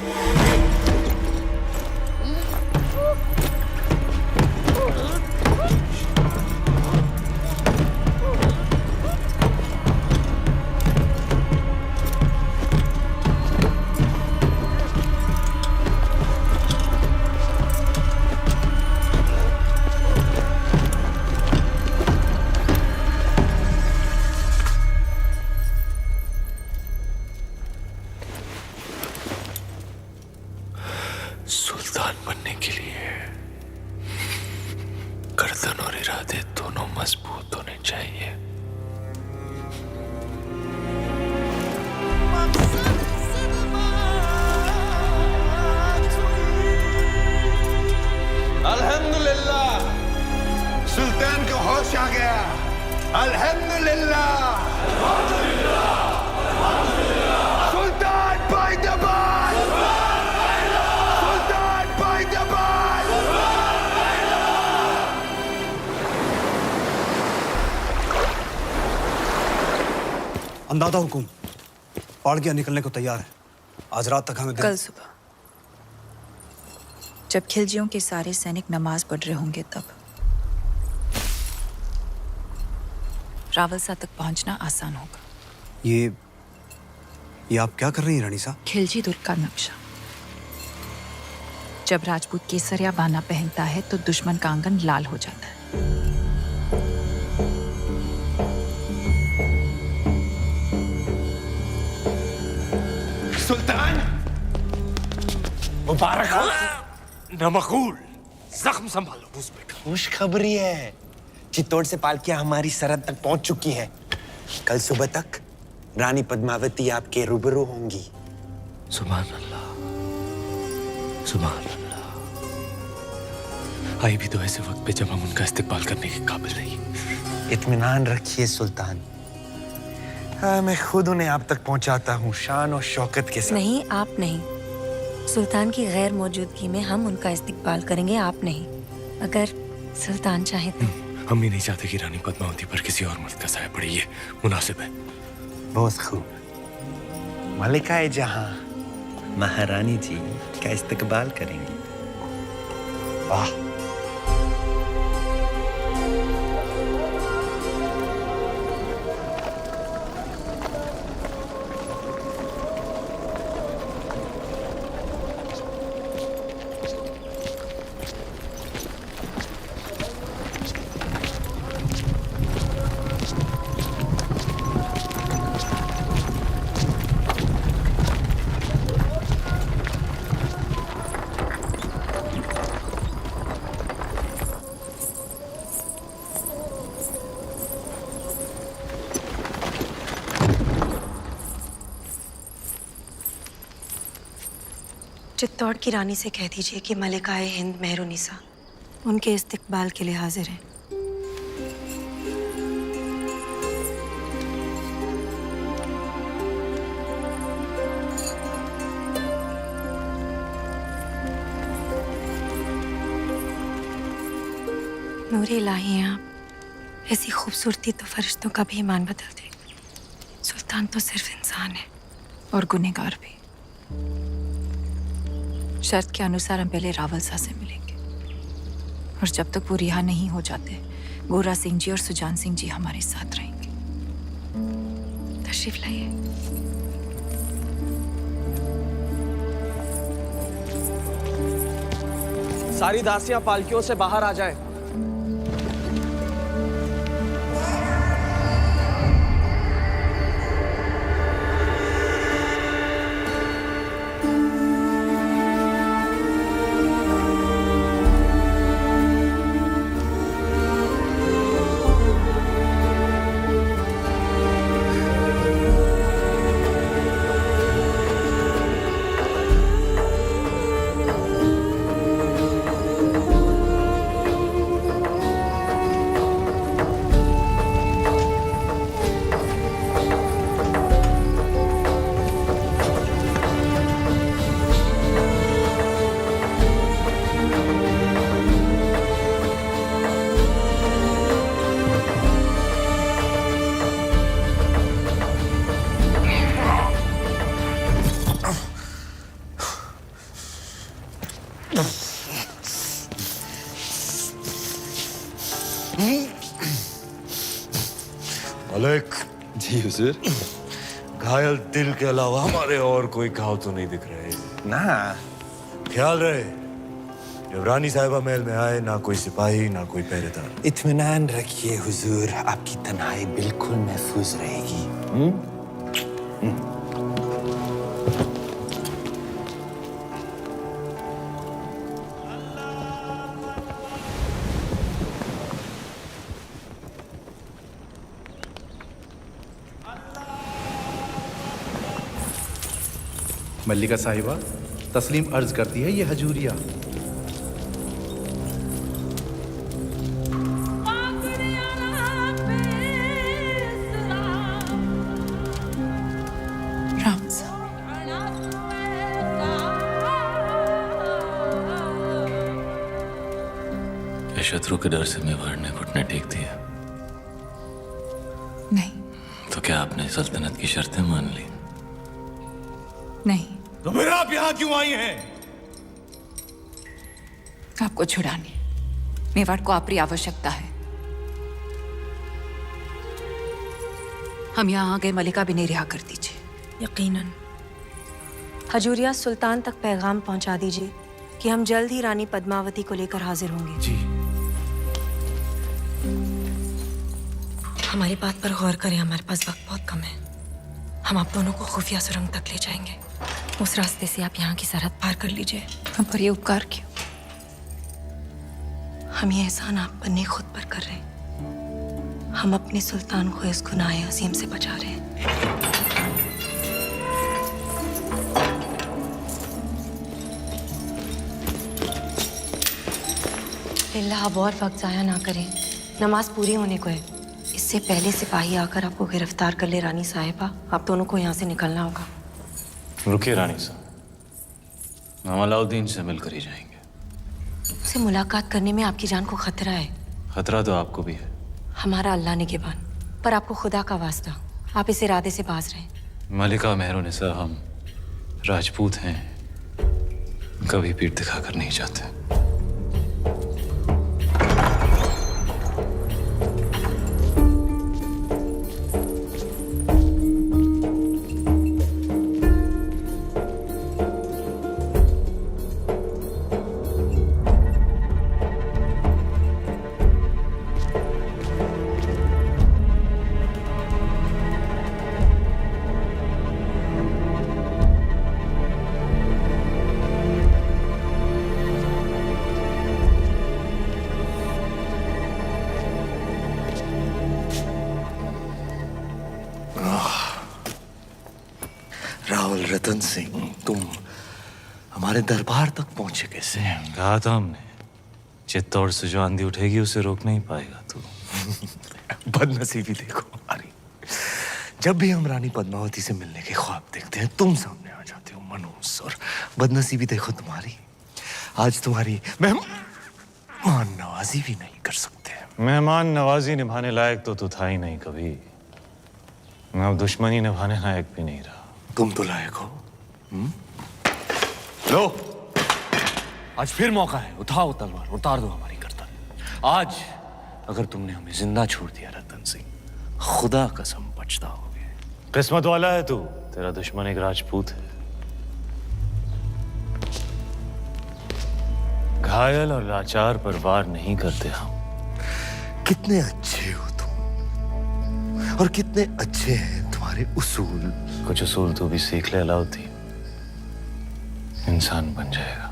D: गर्दन और इरादे दोनों मजबूत होने चाहिए।
J: अल्हम्दुलिल्लाह, सुल्तान को होश आ गया। अल्हम्दुलिल्लाह, सुल्तान बाइदबाद, सुल्तान बाइदबाद।
R: अंदाजा हुकुम, पाड़किया निकलने को तैयार है। आज रात तक हमें
G: कल सुबह जब खिलजियों के सारे सैनिक नमाज पढ़ रहे होंगे तब रावलसा तक पहुंचना आसान होगा।
R: ये आप क्या कर रही हैं रानी साहब?
G: खिलजी दुर्ग का नक्शा। जब राजपूत केसर या बाना पहनता है तो दुश्मन का आंगन लाल हो जाता है।
J: सुल्तान मुबारक हो।
D: नमकूल, जख्म संभालो उस पे।
J: खुशखबरी है, चित्तौड़ से पालकियां हमारी सरहद तक पहुंच चुकी हैं। कल सुबह तक रानी पद्मावती आपके रूबरू होंगी।
D: सुभान अल्लाह, सुभान अल्लाह। आई भी तो ऐसे वक्त पे जब हम उनका इस्तेमाल करने के काबिल नहीं।
J: इत्मीनान रखिए सुल्तान, मैं खुद उन्हें आप तक पहुंचाता हूँ, शान और शौकत के साथ।
E: नहीं, आप नहीं। सुल्तान की गैर मौजूदगी में हम उनका इस्तेमाल करेंगे, आप नहीं। अगर सुल्तान चाहे तो।
D: हम भी नहीं चाहते कि रानी पद्मावती पर किसी और मर्द का साया पड़े, ये मुनासिब है।
J: बहुत खूब। मलिकाए जहां महारानी जी का इस्तकबाल करेंगे। वाह।
E: चित्तौड़ की रानी से कह दीजिए कि मलिकाए हिंद मेहरुनिसा उनके इस्तकबाल के लिए हाजिर हैं। नूरे इलाही हैं आप, ऐसी खूबसूरती तो फरिश्तों का भी ईमान बदल दे। सुल्तान तो सिर्फ इंसान है
G: और गुनहगार भी। शर्त के अनुसार हम पहले रावलसा से मिलेंगे और जब तक वो रिहा नहीं हो जाते गोरा सिंह जी और सुजान सिंह जी हमारे साथ रहेंगे।
E: तशरीफ लाइए।
I: सारी दासियां पालकियों से बाहर आ जाएं।
D: मलिक
S: जी हुजूर।
D: घायल दिल के अलावा हमारे और कोई घाव तो नहीं दिख रहे
J: ना।
D: ख्याल रहे, जब रानी साहिबा महल में आए ना कोई सिपाही ना कोई पहरेदार।
J: इत्मीनान रखिए हुजूर, आपकी तन्हाई बिल्कुल महफूज रहेगी।
P: मल्लिका साहिबा, तस्लीम अर्ज करती है ये हजूरिया।
G: राम साहब,
M: क्या शत्रु के डर से मेवाड़ ने घुटने टेक दिया?
G: नहीं।
M: तो क्या आपने सल्तनत की शर्तें मान ली?
G: नहीं।
K: तो फिर आप यहां क्यों आई हैं?
G: आपको छुड़ाने मेवाड़ को आपकी आवश्यकता है। हम यहाँ आ गए, मलिका भी नहीं रिहा कर दीजिए।
E: यकीनन। हजूरिया, सुल्तान तक पैगाम पहुंचा दीजिए कि हम जल्द ही रानी पद्मावती को लेकर हाजिर होंगे।
P: जी।
E: हमारी बात पर गौर करें, हमारे पास वक्त बहुत कम है। हम आप दोनों को खुफिया सुरंग तक ले जाएंगे। उस रास्ते से आप यहाँ की सरहद पार कर लीजिए।
G: हम पर ये उपकार क्यों?
E: हम ये एहसान आप पर नहीं खुद पर कर रहे हैं। हम अपने सुल्तान को इस गुनाह अजीम से बचा रहे हैं। लिल्लाह, अब और वक्त जाया ना करें, नमाज पूरी होने को है। इससे पहले सिपाही आकर आपको गिरफ्तार कर ले। रानी साहिबा, आप दोनों को यहाँ से निकलना होगा।
M: रुकिए रानी साहब, हम अलाउद्दीन से मिलकर ही जाएंगे।
E: उससे मुलाकात करने में आपकी जान को खतरा है।
M: खतरा तो आपको भी है।
E: हमारा अल्लाह निगहबान, पर आपको खुदा का वास्ता, आप इस इरादे से बाज रहे हैं।
M: मलिका मेहरुनिसा, हम राजपूत हैं, कभी पीठ दिखाकर नहीं जाते।
D: राहुल रतन सिंह, तुम हमारे दरबार तक पहुंचे कैसे?
M: कहा था हमने, चित्तौड़ से जो आंधी उठेगी उसे रोक नहीं पाएगा तू।
D: बदनसीबी देखो हमारी। जब भी हम रानी पद्मावती से मिलने के ख्वाब देखते हैं, तुम सामने आ जाते हो मनूस। और बदनसीबी देखो तुम्हारी, आज तुम्हारी मेहमान नवाजी भी नहीं कर सकते।
M: मेहमान नवाजी निभाने लायक तो तू था ही नहीं कभी। अब दुश्मनी निभाने लायक भी नहीं रहा।
D: तुम तो लायक हो। लो, आज फिर मौका है, उठाओ तलवार, उतार दो हमारी गर्दन। आज अगर तुमने हमें जिंदा छोड़ दिया रतन सिंह, खुदा कसम पछताओगे।
M: किस्मत वाला है तू, तेरा दुश्मन एक राजपूत है। घायल और लाचार पर वार नहीं करते हम।
D: कितने अच्छे हो तुम, और कितने अच्छे हैं तुम्हारे उसूल।
M: कुछ उसूल तू भी सीख ले अलाउद्दीन, इंसान बन जाएगा।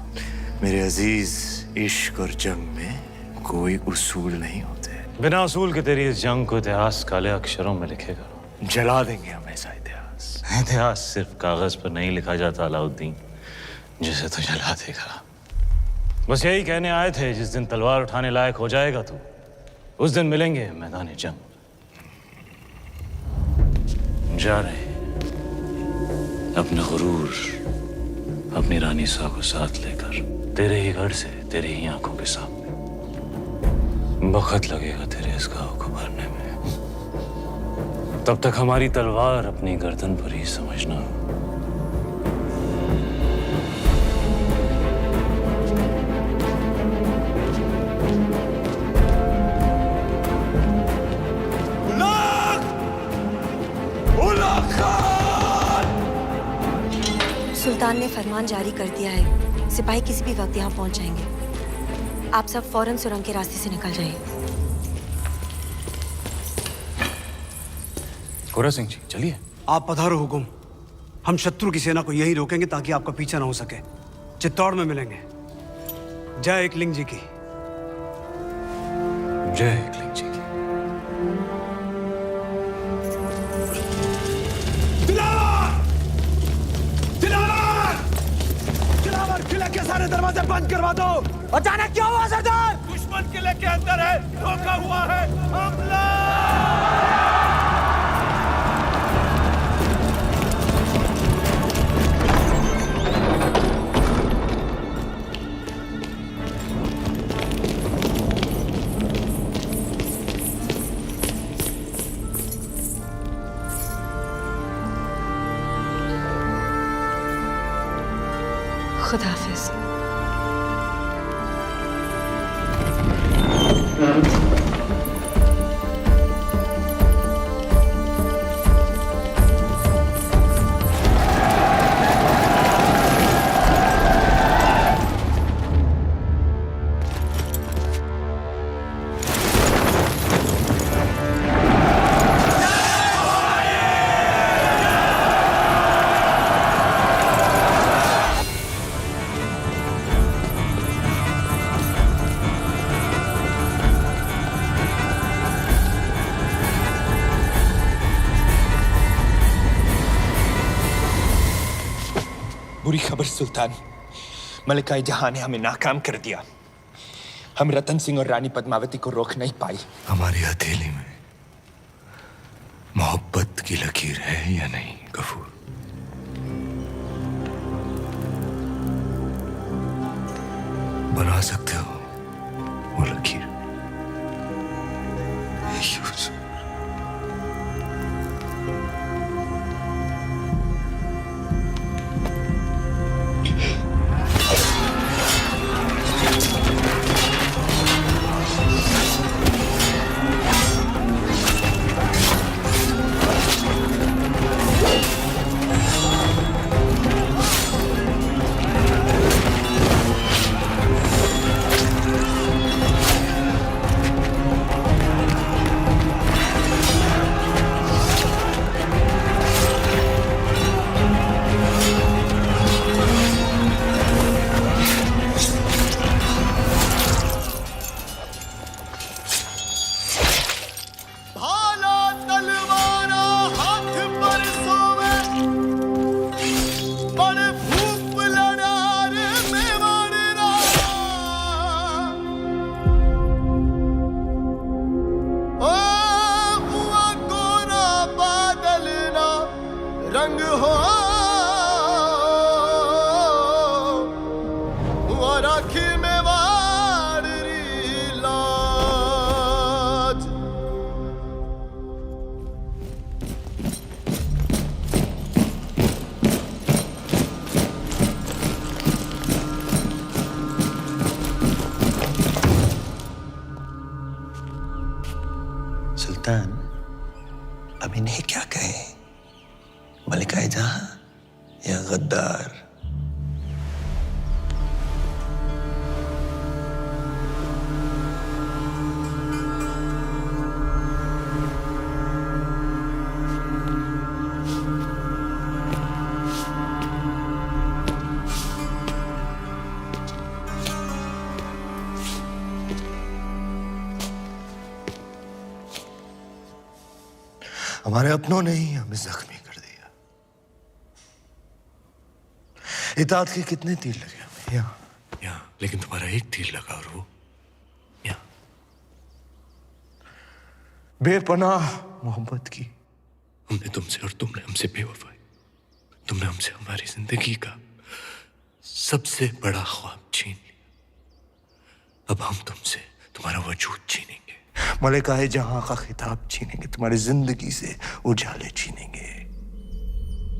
D: मेरे अजीज, इश्क और जंग में कोई उसूल नहीं होते।
M: बिना उसूल के तेरी इस जंग को इतिहास काले अक्षरों में लिखेगा।
D: जला देंगे हम ऐसा इतिहास।
M: इतिहास सिर्फ कागज पर नहीं लिखा जाता अलाउद्दीन, जिसे तू जला देगा। बस यही कहने आए थे, जिस दिन तलवार उठाने लायक हो जाएगा तू, उस दिन मिलेंगे मैदान जंग। जा रहे हैं अपने गुरूर, अपनी रानी सा को साथ लेकर, तेरे ही घर से, तेरे ही आंखों के सामने। वक्त लगेगा तेरे इस घाव को भरने में। तब तक हमारी तलवार अपनी गर्दन पर ही समझना।
E: सुल्तान ने फरमान जारी कर दिया है, सिपाही किसी भी वक्त यहाँ पहुंच जाएंगे। आप सब फौरन सुरंग के रास्ते से निकल जाइए।
M: कोरा सिंह जी, चलिए।
R: आप पधारो हुकुम। हम शत्रु की सेना को यहीं रोकेंगे ताकि आपका पीछा ना हो सके। चित्तौड़ में मिलेंगे। जय एकलिंग जी की।
M: जय एकलिंग जी की।
K: दिलावर!
J: सारे दरवाजे बंद करवा दो। अचानक क्या हुआ सरदार?
K: दुश्मन किले के अंदर है, धोखा हुआ है, हमला!
E: खुदा हाफिज।
J: बुरी खबर सुल्तान, मलिका जहां ने हमें नाकाम कर दिया। हम रतन सिंह और रानी पद्मावती को रोक नहीं पाई।
D: हमारी हथेली में मोहब्बत की लकीर है या नहीं गफूर? बना सकते हो वो लकीर? यूसुफ,
F: रंग हो राखी में वाड़ी लाज।
S: सुल्तान, अब इन्हें क्या कहे? मलिकाए जहां या गद्दार? हमारे अपनों ने ही हमें जख्मी कर दिया। इताअत के कितने तीर लगे हमें? यहाँ, लेकिन तुम्हारा एक तीर लगा और वो यहाँ। बेपनाह मोहब्बत की हमने तुमसे और तुमने हमसे बेवफाई। तुमने हमसे हमारी जिंदगी का सबसे बड़ा ख्वाब छीन लिया। अब हम तुमसे तुम्हारा वजूद छीनेंगे, मलिकाए जहां का खिताब छीनेंगे, तुम्हारी जिंदगी से उजाले छीनेंगे।